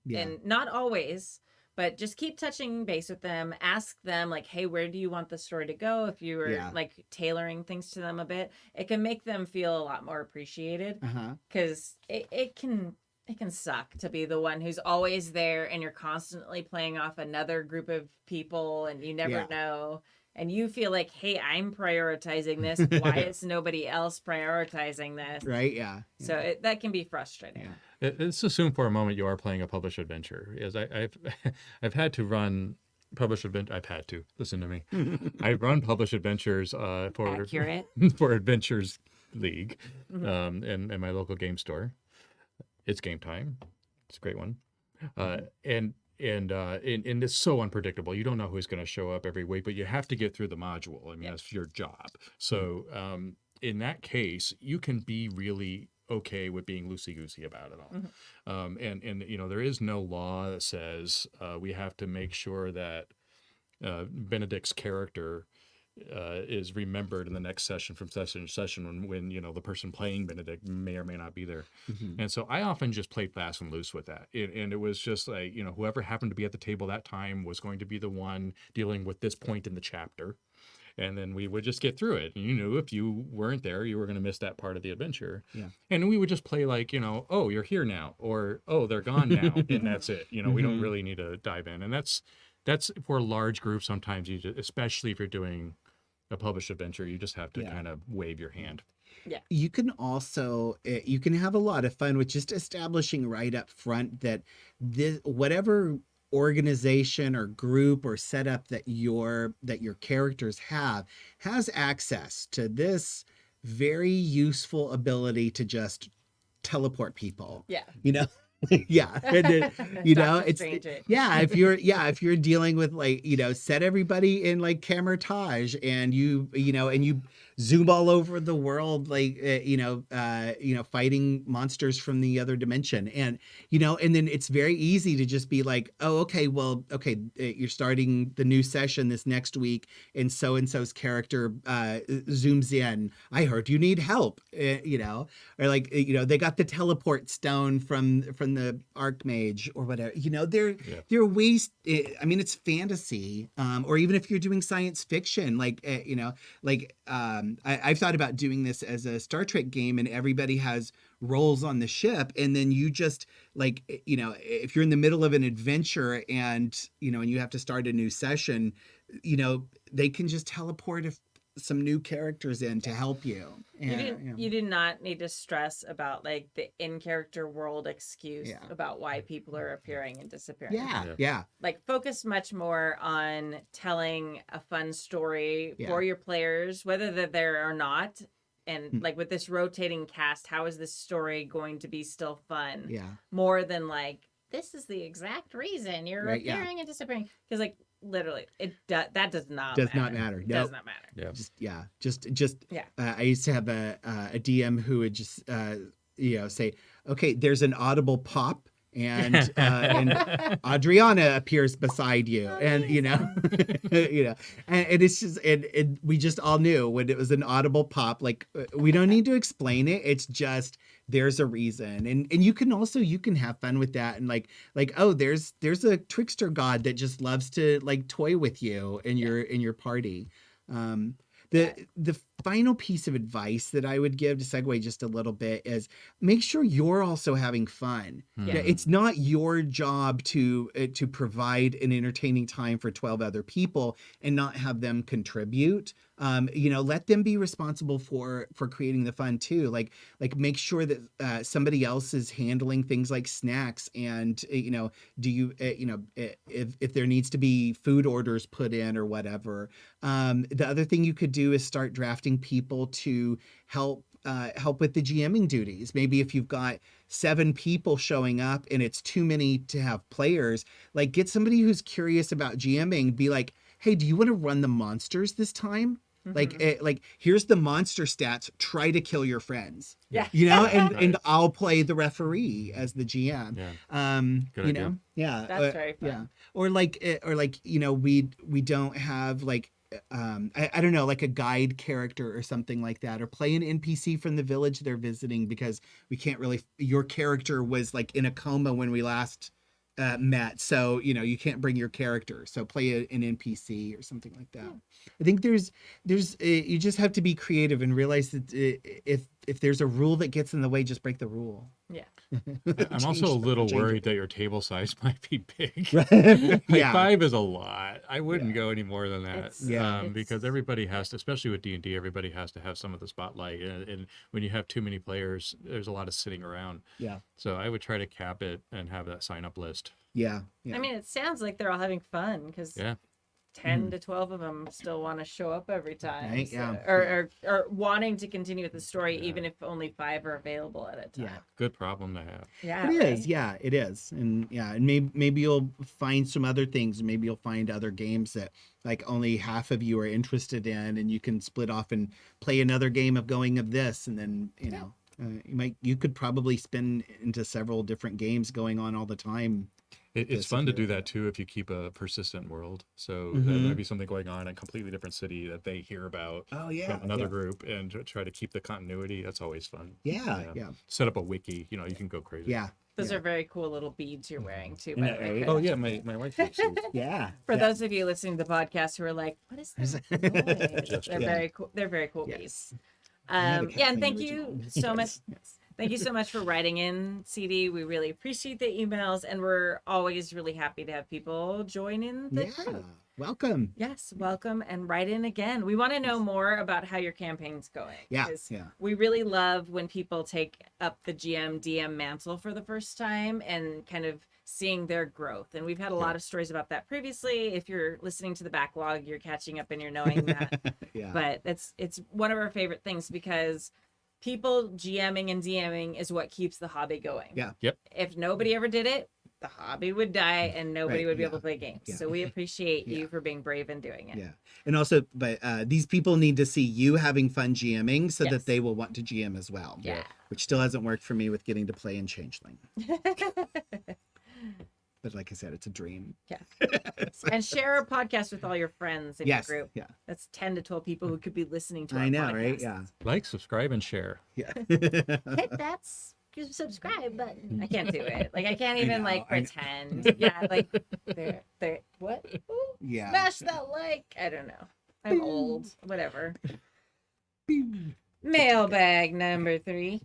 Yeah. And not always, but just keep touching base with them. Ask them like, hey, where do you want the story to go? If you were Yeah. like tailoring things to them a bit, it can make them feel a lot more appreciated Uh-huh. because it can suck to be the one who's always there and you're constantly playing off another group of people and you never Yeah. know. And you feel like, hey, I'm prioritizing this. Why is nobody else prioritizing this? Right. Yeah. So that can be frustrating. Yeah. Let's assume for a moment you are playing a published adventure. As I've had to run published adventure. I've had to listen to me. I've run published adventures for Accurate. for Adventures League in my local game store. It's game time. It's a great one, and it's so unpredictable. You don't know who's going to show up every week, but you have to get through the module. I mean, that's your job. So in that case, you can be really okay with being loosey-goosey about it all. And there is no law that says we have to make sure that Benedict's character is remembered in the next session from session to session when the person playing Benedict may or may not be there. And so I often just played fast and loose with that. And it was just like, whoever happened to be at the table that time was going to be the one dealing with this point in the chapter. and then we would just get through it. And you knew if you weren't there, you were going to miss that part of the adventure. Yeah. And we would just play like, oh, you're here now, or oh, they're gone now, and that's it. We don't really need to dive in. And that's for large groups. Sometimes you just, especially if you're doing a published adventure, you just have to kind of wave your hand. You can also you can have a lot of fun with just establishing right up front that this whatever organization or group or setup that your characters has access to this very useful ability to just teleport people. Yeah. Yeah. And then, Doctor it's Strange it. if you're dealing with like, set everybody in like camertage and you zoom all over the world, like, fighting monsters from the other dimension. And, and then it's very easy to just be like, oh, okay, you're starting the new session this next week. And so-and-so's character zooms in. I heard you need help, or like, they got the teleport stone from the Archmage or whatever. They're ways. I mean, it's fantasy, or even if you're doing science fiction, I've thought about doing this as a Star Trek game, and everybody has roles on the ship, and then you just like, if you're in the middle of an adventure and and you have to start a new session, they can just teleport some new characters in to help you. You do not need to stress about like the in-character world excuse about why people are appearing and disappearing. Yeah. Like focus much more on telling a fun story for your players, whether they're there or not. And like with this rotating cast, how is this story going to be still fun? Yeah. More than like, this is the exact reason you're appearing and disappearing. Because like literally, that does not matter. No. Does not matter. I used to have a DM who would just say, okay, there's an audible pop and Adriana appears beside you, and and it's just and we just all knew when it was an audible pop, like we don't need to explain it, it's just there's a reason. And you can have fun with that, and like oh, there's a trickster god that just loves to like toy with you in your party. The final piece of advice that I would give, to segue just a little bit, is make sure you're also having fun. Yeah. It's not your job to provide an entertaining time for 12 other people and not have them contribute. Let them be responsible for creating the fun too. Like make sure that somebody else is handling things like snacks, and do you if there needs to be food orders put in or whatever. The other thing you could do is start drafting people to help with the GMing duties. Maybe if you've got 7 people showing up and it's too many to have players, like get somebody who's curious about GMing, be like, hey, do you want to run the monsters this time? Mm-hmm. Like here's the monster stats, try to kill your friends. Yeah. And I'll play the referee as the GM. Yeah. Good idea. Yeah. That's very fun. Yeah. Or we don't have like I don't know, like a guide character or something like that, or play an NPC from the village they're visiting, because we can't really, your character was like in a coma when we last met, so you can't bring your character, so play an NPC or something like that. I think there's you just have to be creative and realize that if there's a rule that gets in the way, just break the rule. Yeah. I'm also a little worried that your table size might be big. Like 5 is a lot. I wouldn't go any more than that. Because everybody has to, especially with D&D, everybody has to have some of the spotlight. And when you have too many players, there's a lot of sitting around. Yeah. So I would try to cap it and have that sign-up list. Yeah. I mean, it sounds like they're all having fun, because 10 to 12 of them still want to show up every time. Right? So, or wanting to continue with the story, even if only 5 are available at a time. Yeah. Good problem to have. Yeah. It is. Yeah, it is. And maybe you'll find some other things. Maybe you'll find other games that like only half of you are interested in, and you can split off and play another game of this, and then you could probably spin into several different games going on all the time. It's fun to do that too if you keep a persistent world. So there might be something going on in a completely different city that they hear about from another group, and try to keep the continuity. That's always fun. Yeah. Set up a wiki. You can go crazy. Yeah. Those Yeah. are very cool little beads you're wearing too, Yeah, by the way. right? Chris. Oh yeah, my wife makes these. Yeah. For yeah. those of you listening to the podcast who are like, what is this noise? Just They're yeah. very cool. They're very cool Yes. beads. I have a Yeah, and Kathleen thank original. you so much. Yes. Thank you so much for writing in, CD. We really appreciate the emails, and we're always really happy to have people join in the Yeah. group. Welcome. Yes, welcome, and write in again. We want to know more about how your campaign's going. Yeah, 'cause yeah. We really love when people take up the GM DM mantle for the first time and kind of seeing their growth. And we've had a lot of stories about that previously. If you're listening to the backlog, you're catching up and you're knowing that. Yeah. But it's one of our favorite things because people GMing and DMing is what keeps the hobby going. Yeah. Yep. If nobody ever did it, the hobby would die and nobody Right, would be yeah, able to play games. yeah. So we appreciate Yeah. you for being brave and doing it. Yeah. And also, but these people need to see you having fun GMing so Yes. that they will want to GM as well. Yeah. Which still hasn't worked for me with getting to play in Changeling. But like I said, it's a dream. Yeah. And share our podcast with all your friends in Yes. your group. Yeah. That's 10 to 12 people who could be listening to our I know, podcast. right? Yeah. Like, subscribe, and share. Yeah. Hit that subscribe button. I can't do it. Like I can't even know, like I know. pretend. Yeah, like they're what? Ooh, Yeah. smash that like. I don't know. I'm old. Whatever. Mailbag number 3.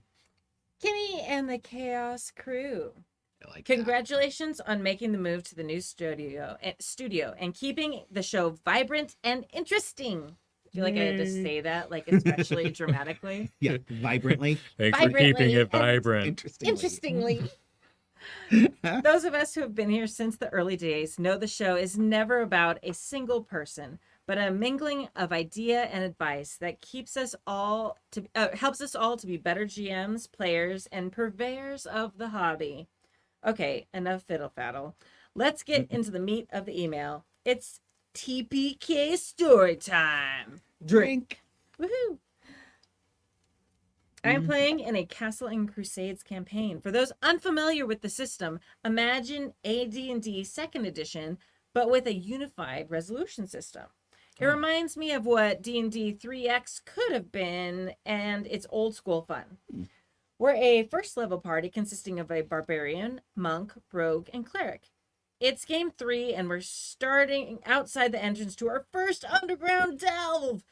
Kimmy and the Chaos Crew. I like that. Congratulations on making the move to the new studio and keeping the show vibrant and interesting. I feel like I had to Yay. say that like especially dramatically. Yeah. Vibrantly. Thanks for Vibrantly keeping it and vibrant. Interestingly. Interestingly. Those of us who have been here since the early days know the show is never about a single person, but a mingling of idea and advice that keeps us all to helps us all to be better GMs, players, and purveyors of the hobby. Okay, enough fiddle faddle. Let's get into the meat of the email. It's TPK story time. Drink. Woohoo! I'm playing in a Castle and Crusades campaign. For those unfamiliar with the system, imagine AD&D 2nd edition, but with a unified resolution system. It reminds me of what D&D 3X could have been, and it's old school fun. We're a first level party consisting of a barbarian, monk, rogue, and cleric. It's game 3, and we're starting outside the entrance to our first underground delve.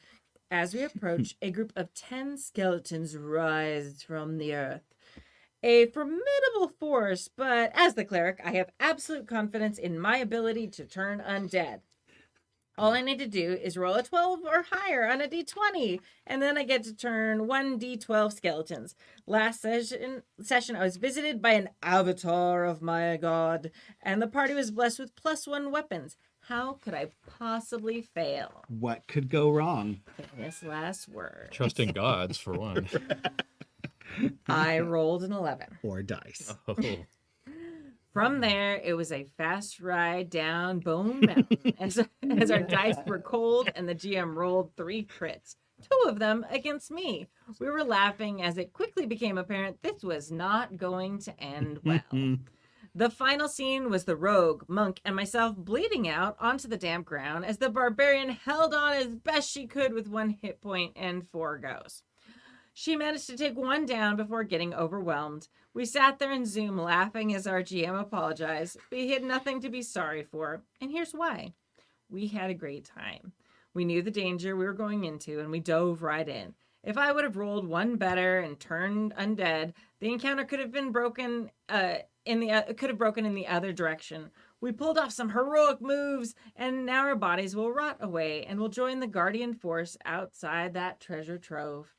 As we approach, a group of 10 skeletons rise from the earth. A formidable force, but as the cleric, I have absolute confidence in my ability to turn undead. All I need to do is roll a 12 or higher on a d20, and then I get to turn 1d12 skeletons. Last session, I was visited by an avatar of my god, and the party was blessed with +1 weapons. How could I possibly fail? What could go wrong? This last word. Trusting gods, for one. I rolled an 11. Or dice. Oh. From there, it was a fast ride down Bone Mountain as our dice were cold and the GM rolled 3 crits, 2 of them against me. We were laughing as it quickly became apparent this was not going to end well. The final scene was the rogue, monk, and myself bleeding out onto the damp ground as the barbarian held on as best she could with 1 hit point and 4 goes. She managed to take 1 down before getting overwhelmed. We sat there in Zoom laughing as our GM apologized, but he had nothing to be sorry for. And here's why. We had a great time. We knew the danger we were going into, and we dove right in. If I would have rolled 1 better and turned undead, the encounter could have been broken in the other direction. We pulled off some heroic moves, and now our bodies will rot away, and we'll join the guardian force outside that treasure trove.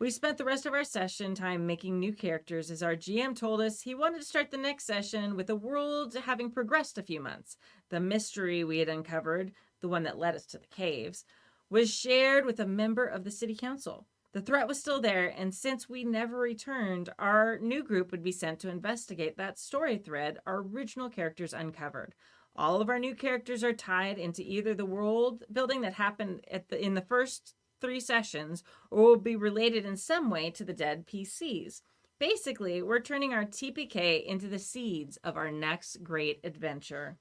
We spent the rest of our session time making new characters as our GM told us he wanted to start the next session with the world having progressed a few months. The mystery we had uncovered, the one that led us to the caves, was shared with a member of the city council. The threat was still there, and since we never returned, our new group would be sent to investigate that story thread our original characters uncovered. All of our new characters are tied into either the world building that happened in the first 3 sessions, or will be related in some way to the dead PCs. Basically, we're turning our TPK into the seeds of our next great adventure.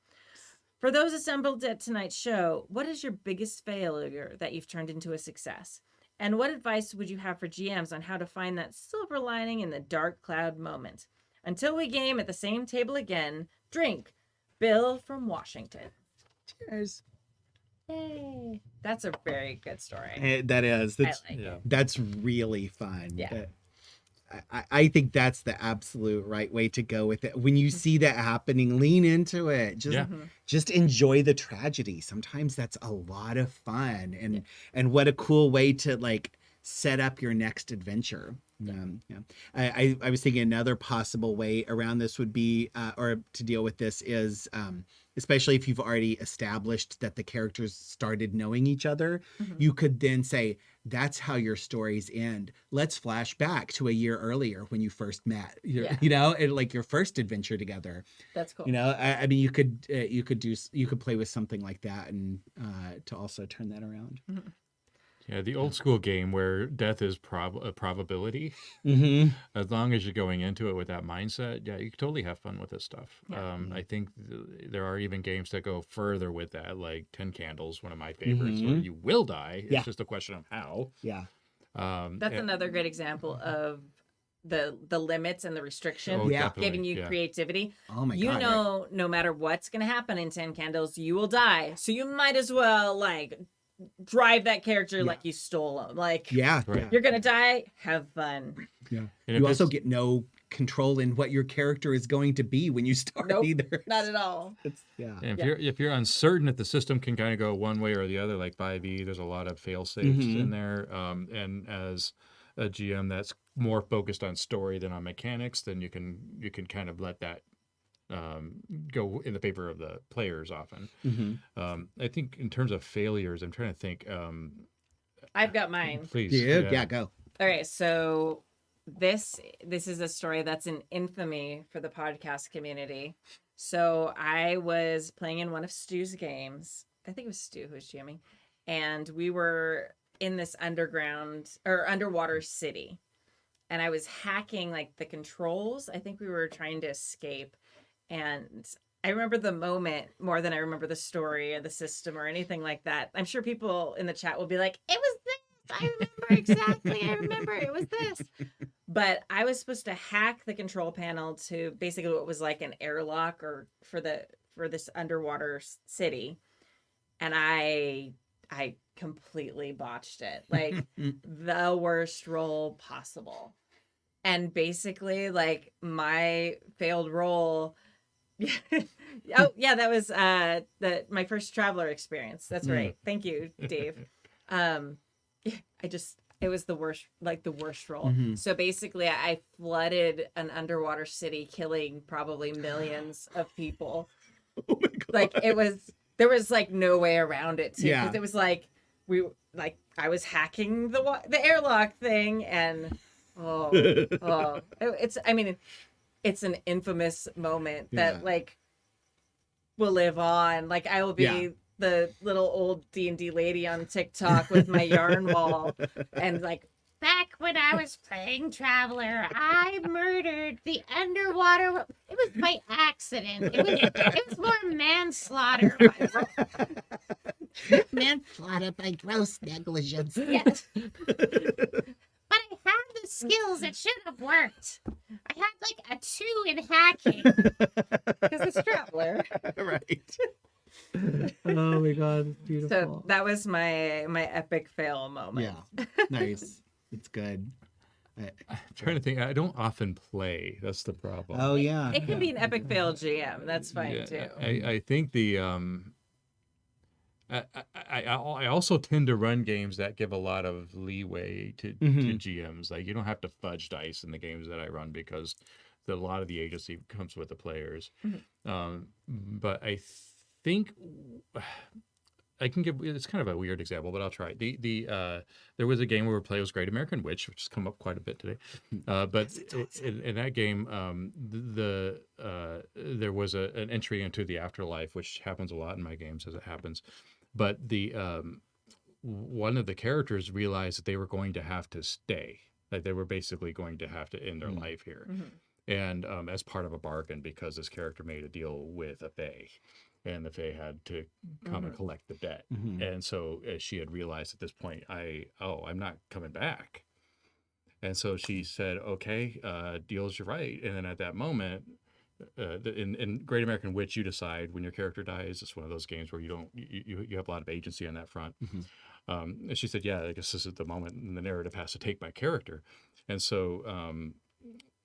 For those assembled at tonight's show, what is your biggest failure that you've turned into a success? And what advice would you have for GMs on how to find that silver lining in the dark cloud moment? Until we game at the same table again, drink. Bill from Washington. Cheers. Yay. That's a very good story. That is. That's, I like Yeah. it. that's really fun. Yeah. I think that's the absolute right way to go with it. When you see that happening, lean into it. Just enjoy the tragedy. Sometimes that's a lot of fun, and what a cool way to like set up your next adventure. I was thinking another possible way around this would be, or to deal with this is, especially if you've already established that the characters started knowing each other, you could then say, that's how your stories end. Let's flash back to a year earlier when you first met, you know, and like your first adventure together. That's cool. You know, I mean, you could play with something like that and to also turn that around. Yeah, the old school game where death is a probability. As long as you're going into it with that mindset, yeah, you can totally have fun with this stuff. I think there are even games that go further with that, like 10 Candles, one of my favorites, where you will die. It's just a question of how. Yeah. That's another great example of the limits and the restrictions definitely, giving you creativity. Oh my You God. know, no matter what's going to happen in 10 Candles, you will die. So you might as well like drive that character like you stole them. Like, Yeah. you're going to die. Have fun. Yeah. And You if also it's- get no control in what your character is going to be when you start Nope, either. not at all. Yeah. And if you're uncertain if the system can kind of go one way or the other, like 5e, there's a lot of fail safes in there. And as a GM that's more focused on story than on mechanics, then you can kind of let that go in the favor of the players often. I think in terms of failures, I'm trying to think. I've got mine. Please, Yeah, go. Okay, so this is a story that's an infamy for the podcast community. So I was playing in one of Stu's games. I think it was Stu who was GMing, and we were in this underwater city, and I was hacking like the controls. I think we were trying to escape, and I remember the moment more than I remember the story or the system or anything like that. I'm sure people in the chat will be like, "It was this. I remember exactly. I remember it was this." But I was supposed to hack the control panel to basically what was like an airlock or for this underwater city, and I completely botched it. Like the worst roll possible. And basically like my failed roll oh yeah, that was my first traveler experience. That's right. Thank you, Dave. It was the worst roll. So basically I flooded an underwater city, killing probably millions of people. Oh my God. Like there was like no way around it too. Yeah. Because it was like I was hacking the airlock thing, and it's an infamous moment that like will live on. Like I will be the little old D&D lady on TikTok with my yarn wall and like, back when I was playing Traveler, I murdered the underwater. It was by accident. It was more manslaughter. Manslaughter by gross negligence. Yes. But I had the skills. It should have worked. I had like a 2 in hacking. Because it's Traveler. Right. Oh my God, it's beautiful. So that was my epic fail moment. Yeah, nice. It's good. I'm trying to think. I don't often play. That's the problem. Oh yeah. It can be an epic fail GM. That's fine too. I think the I also tend to run games that give a lot of leeway to GMs. Like you don't have to fudge dice in the games that I run because a lot of the agency comes with the players. But I think I can give. It's kind of a weird example, but I'll try. There was a game where we played was Great American Witch, which has come up quite a bit today. But in that game, there was an entry into the afterlife, which happens a lot in my games as it happens. But one of the characters realized that they were going to have to stay, that they were basically going to have to end their life here, and as part of a bargain, because this character made a deal with a fae. And the fae had to come and collect the debt. And so she had realized at this point, I'm not coming back. And so she said, okay, deal's your right. And then at that moment, in Great American Witch, you decide when your character dies. It's one of those games where you have a lot of agency on that front. And she said, yeah, I guess this is the moment and the narrative has to take my character. And so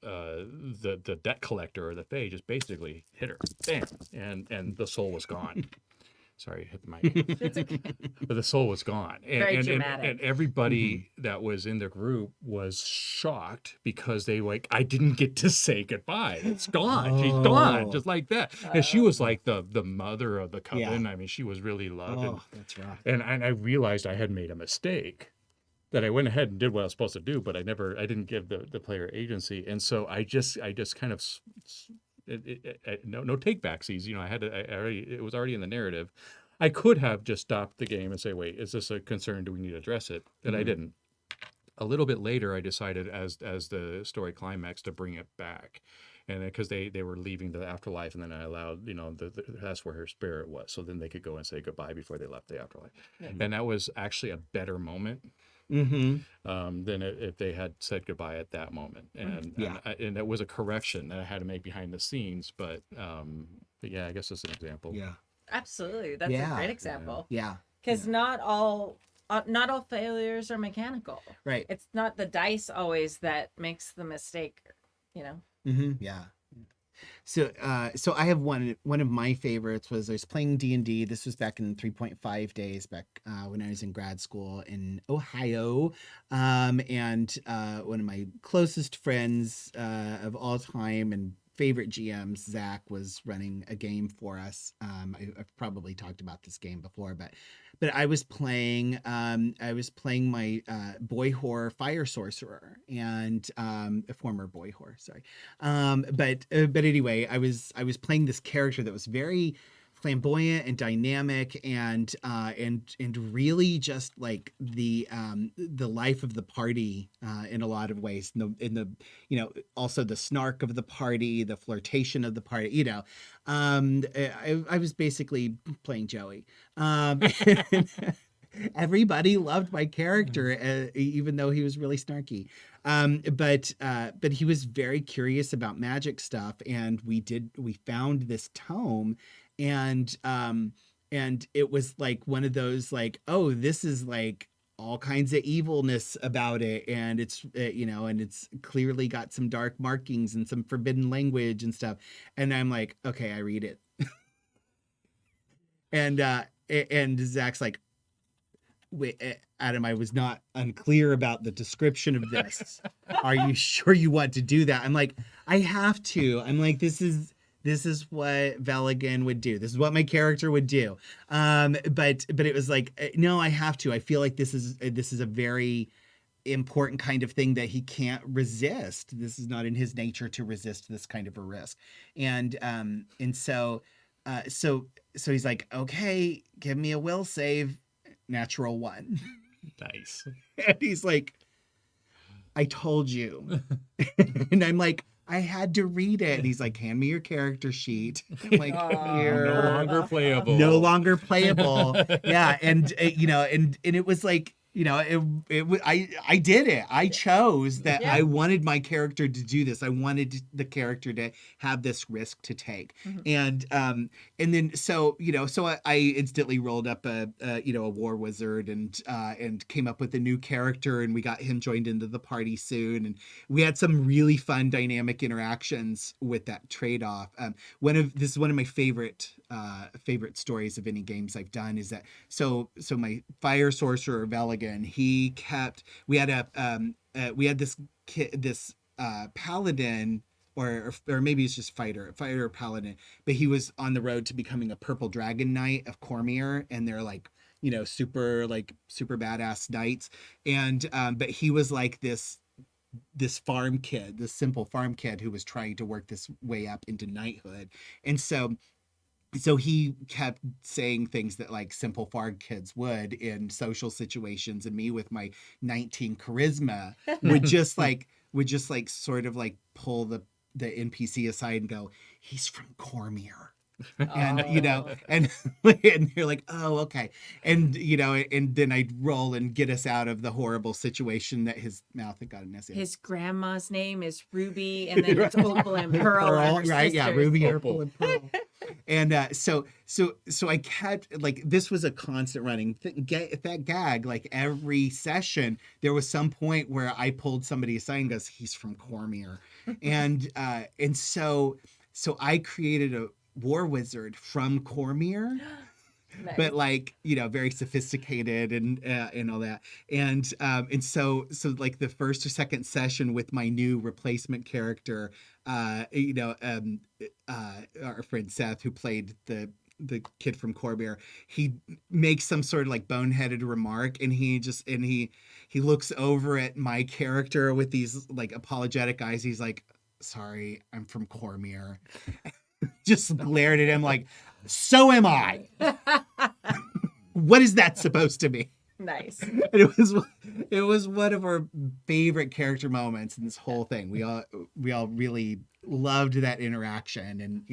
the debt collector or the fae just basically hit her, bam, and the soul was gone. Sorry, hit the mic. It's okay. But the soul was gone. Very And dramatic. everybody that was in the group was shocked because they I didn't get to say goodbye. It's gone. She's gone, just like that. And she was like the mother of the coven. I mean, she was really loved. Oh, that's rough. And I realized I had made a mistake. That I went ahead and did what I was supposed to do, but I didn't give the player agency. And so I just kind of no take backsies. You know, it was already in the narrative. I could have just stopped the game and say, wait, is this a concern? Do we need to address it? But I didn't. A little bit later, I decided as the story climaxed to bring it back. And because they were leaving the afterlife, and then I allowed, that's where her spirit was. So then they could go and say goodbye before they left the afterlife. And that was actually a better moment than if they had said goodbye at that moment. And and it was a correction that I had to make behind the scenes. But yeah, I guess that's an example. Yeah. Absolutely. That's a Yeah. great example. Yeah. Because not all failures are mechanical. Right. It's not the dice always that makes the mistake, Yeah. So I have one of my favorites was I was playing D&D. This was back in 3.5 days back when I was in grad school in Ohio. And one of my closest friends of all time and favorite GMs, Zach, was running a game for us. I've probably talked about this game before, but I was playing my boy whore fire sorcerer and a former boy whore, sorry. But anyway, I was playing this character that was very flamboyant and dynamic and really just like the life of the party in a lot of ways. In the also the snark of the party, the flirtation of the party. I was basically playing Joey. Everybody loved my character, even though he was really snarky. But he was very curious about magic stuff, and we found this tome. And it was like one of those like, oh, this is like all kinds of evilness about it. And it's, and it's clearly got some dark markings and some forbidden language and stuff. And I'm like, okay, I read it. And Zach's like, wait, Adam, I was not unclear about the description of this. Are you sure you want to do that? I'm like, I have to. I'm like, this is what Valigan would do. This is what my character would do. But it was like, no, I have to. I feel like this is a very important kind of thing that he can't resist. This is not in his nature to resist this kind of a risk. And so he's like, okay, give me a will save, natural 1. Nice. And he's like, I told you. And I'm like, I had to read it. And he's like, hand me your character sheet. I'm like, here. No longer playable. No longer playable. Yeah. And it was like, I did it. I chose that. Yeah. I wanted my character to do this. I wanted the character to have this risk to take. And then so I instantly rolled up a war wizard and came up with a new character, and we got him joined into the party soon, and we had some really fun dynamic interactions with that trade-off. This is one of my favorite stories of any games I've done is that so my fire sorcerer Valigan, we had this paladin or maybe it's just fighter or paladin, but he was on the road to becoming a purple dragon knight of Cormier, and they're like, super badass knights. And but he was like this farm kid, this simple farm kid who was trying to work this way up into knighthood. And so he kept saying things that like simple farm kids would in social situations, and me with my 19 charisma would just sort of like pull the NPC aside and go, he's from Cormier. And Oh. and and you're like, oh, okay. And and then I'd roll and get us out of the horrible situation that his mouth had gotten us in. His grandma's name is Ruby, and then it's Opal and Pearl, are her right? Yeah, sisters. Ruby, Opal. Opal, and Pearl. And so I kept, like, this was a constant running that gag. Like, every session, there was some point where I pulled somebody aside and goes, "He's from Cormier," and so I created a war wizard from Cormier. Nice. But, like, very sophisticated and all that. And so like the first or second session with my new replacement character, our friend Seth, who played the kid from Cormier, he makes some sort of like boneheaded remark, and he looks over at my character with these like apologetic eyes. He's like, "Sorry, I'm from Cormier." Just glared at him like, "So am I." What is that supposed to be? Nice. And it was one of our favorite character moments in this whole thing. We all really loved that interaction, and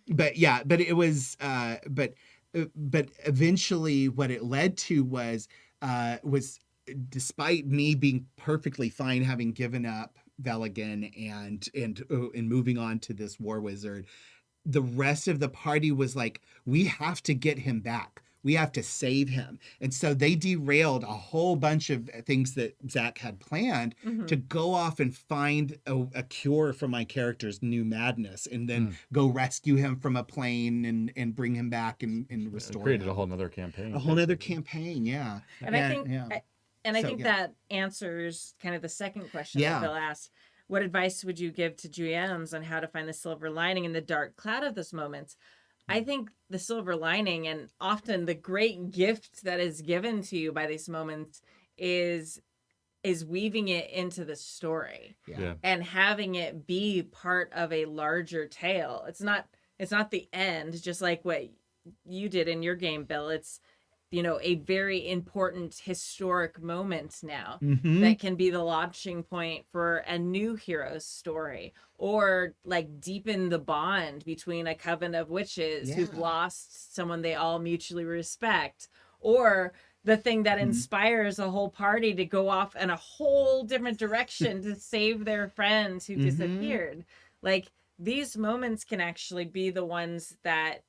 but it was but eventually what it led to was despite me being perfectly fine having given up Veligan and moving on to this war wizard, the rest of the party was like, we have to get him back. We have to save him. And so they derailed a whole bunch of things that Zach had planned to go off and find a cure for my character's new madness, and then go rescue him from a plane and bring him back and restore Created him. a whole nother campaign. A whole other campaign, yeah. And I think, yeah. I So, think yeah. that answers kind of the second question Yeah. that Bill asked. What advice would you give to GMs on how to find the silver lining in the dark cloud of those moments? I think the silver lining, and often the great gift that is given to you by these moments, is weaving it into the story Yeah. and having it be part of a larger tale. It's not the end, just like what you did in your game, Bill. It's a very important historic moment now Mhm. that can be the launching point for a new hero's story, or like deepen the bond between a coven of witches who've Yeah. lost someone they all mutually respect, or the thing that inspires a whole party to go off in a whole different direction to save their friends who disappeared. Like, these moments can actually be the ones that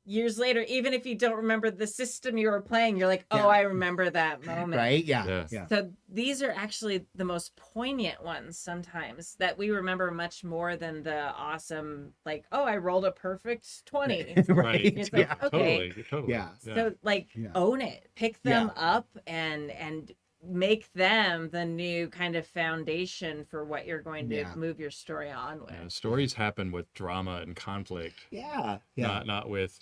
years later, even if you don't remember the system you were playing, you're like, oh, Yeah. I remember that moment. Right? Yeah. Yeah. Yeah. So these are actually the most poignant ones sometimes that we remember much more than the awesome, like, oh, I rolled a perfect 20. Right. It's like, Yeah. okay. Totally. Yeah. So like Yeah. own it, pick them up and make them the new kind of foundation for what you're going to Yeah. move your story on with. Yeah, stories happen with drama and conflict, Yeah. Yeah. not with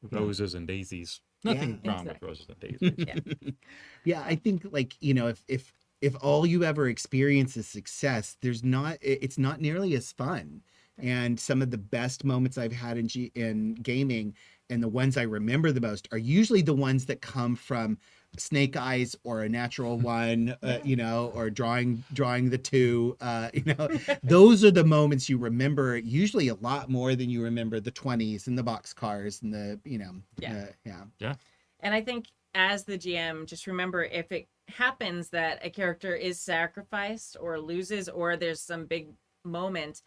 roses and daisies. Nothing Yeah. wrong with Exactly. roses and daisies. Yeah, I think, like, if all you ever experience is success, it's not nearly as fun. And some of the best moments I've had in gaming, and the ones I remember the most, are usually the ones that come from snake eyes or a natural one, or drawing the two, those are the moments you remember usually a lot more than you remember the 20s and the boxcars and the, Yeah. And I think as the GM, just remember, if it happens that a character is sacrificed or loses, or there's some big moment,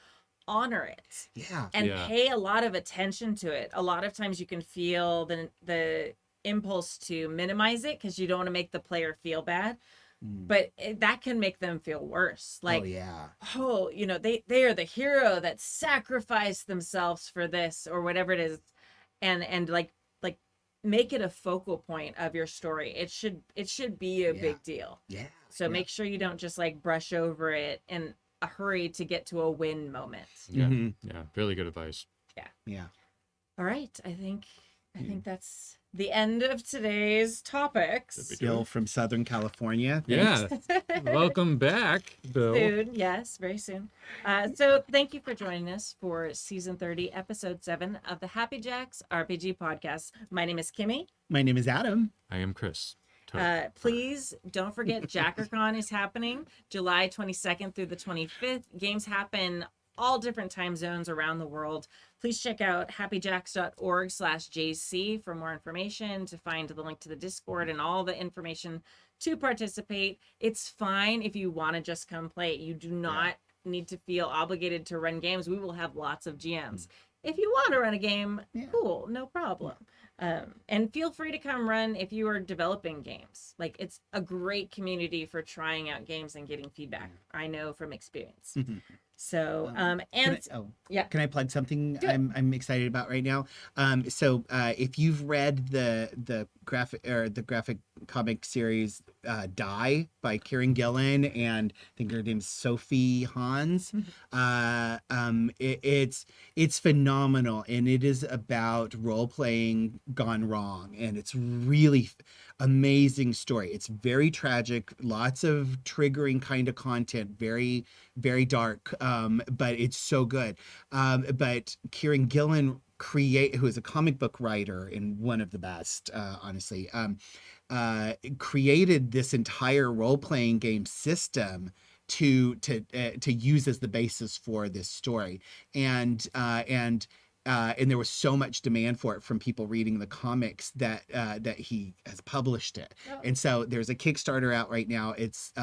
honor it Yeah. and Yeah. pay a lot of attention to it. A lot of times you can feel the impulse to minimize it because you don't want to make the player feel bad, but that can make them feel worse. Like, oh, yeah. oh, they are the hero that sacrificed themselves for this or whatever it is, and like make it a focal point of your story. It should be a big deal. Yeah. So make sure you don't just like brush over it in a hurry to get to a win moment. Yeah. Mhm. Yeah. Really good advice. Yeah. All right, I think that's the end of today's topics. Did we do Bill it? from Southern California. Yeah. Welcome back, Bill. Soon, yes, very soon. So thank you for joining us for season 30, episode 7 of the Happy Jacks RPG podcast. My name is Kimmy. My name is Adam. I am Chris. Please don't forget Checkercon is happening July 22nd through the 25th. Games happen all different time zones around the world. Please check out happyjacks.org/JC for more information, to find the link to the Discord and all the information to participate. It's fine if you want to just come play it. You do not need to feel obligated to run games. We will have lots of GMs. If you want to run a game, cool, no problem. And feel free to come run if you are developing games. Like, it's a great community for trying out games and getting feedback. I know from experience. So, Can I plug something Do it. I'm excited about right now? So if you've read the graphic comic series Die by Kieran Gillen, and I think her name's Sophie Hans, it's phenomenal, and it is about role playing gone wrong, and it's really amazing story. It's very tragic, lots of triggering kind of content, very, very dark, but it's so good. But Kieran Gillen who is a comic book writer and one of the best, honestly, created this entire role-playing game system to use as the basis for this story, and there was so much demand for it from people reading the comics that he has published it. And so there's a Kickstarter out right now. It's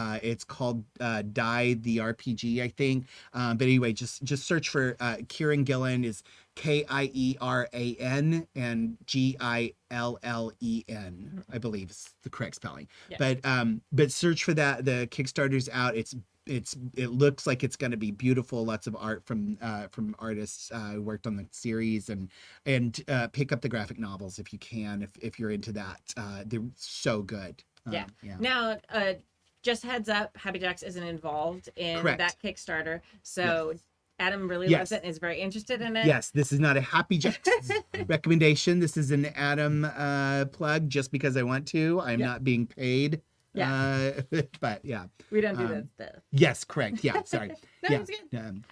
called Die the RPG, I think. But anyway, just search for Kieran Gillen, is Kieran and Gillen, I believe is the correct spelling. Yeah. But search for that. The Kickstarter's out. It looks like it's going to be beautiful. Lots of art from artists who worked on the series, and pick up the graphic novels if you can, if you're into that. They're so good. Yeah. Now, just heads up, Happy Jacks isn't involved in that Kickstarter, so Adam really loves it and is very interested in it. Yes, this is not a Happy Jacks recommendation. This is an Adam plug just because I want to. I'm not being paid. But we don't do that stuff. Yes, correct. Yeah, sorry. That's good.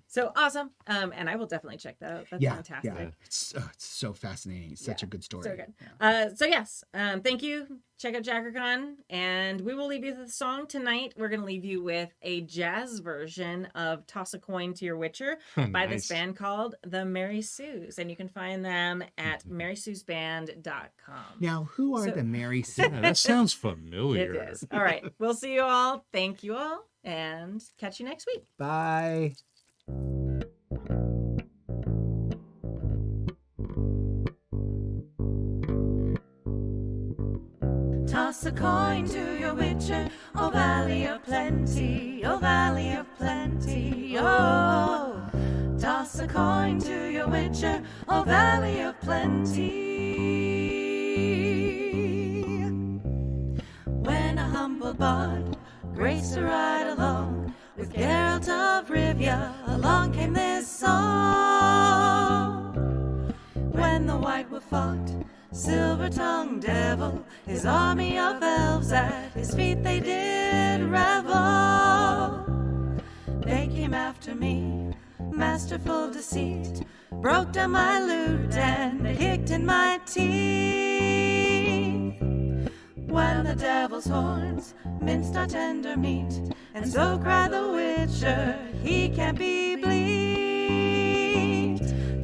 So awesome. And I will definitely check that out. That's fantastic. Yeah. It's so fascinating. It's such a good story. So good. So yes, thank you. Check out Checkercon, and we will leave you with a song tonight. We're going to leave you with a jazz version of Toss a Coin to Your Witcher by this band called the Mary Sues, and you can find them at marysuesband.com. Now, who are the Mary Sues? Yeah, that sounds familiar. It is. All right. We'll see you all. Thank you all, and catch you next week. Bye. Toss a coin to your witcher, oh valley of plenty, oh valley of plenty, oh. Toss a coin to your witcher, oh valley of plenty. When a humble bard graced a ride along with Geralt of Rivia, along came this song. When the White Wolf fought Silver-tongued devil, his army of elves at his feet they did revel. They came after me, masterful deceit, broke down my lute and kicked in my teeth. When the devil's horns minced our tender meat, and so cried the witcher, he can't be bleed.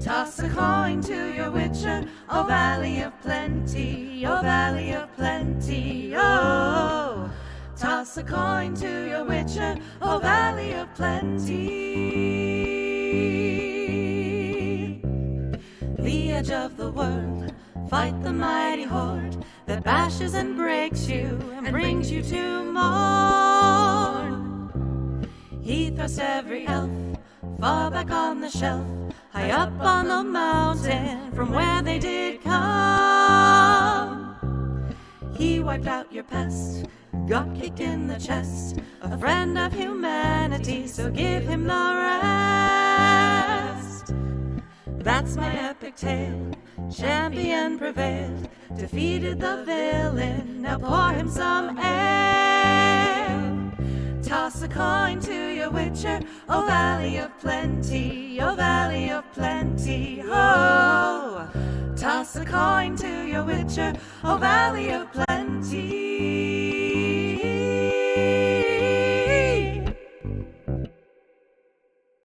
Toss a coin to your witcher, oh valley of plenty, oh valley of plenty, oh. Toss a coin to your witcher, oh valley of plenty. The edge of the world, fight the mighty horde that bashes and breaks you and brings you to mourn. He thrust every elf far back on the shelf, high up on the mountain from where they did come. He wiped out your pest, got kicked in the chest, a friend of humanity, so give him the rest. That's my epic tale, champion prevailed, defeated the villain, now pour him some ale. Toss a coin to your witcher, oh valley of plenty, oh valley of plenty, oh. Toss a coin to your witcher, oh valley of plenty.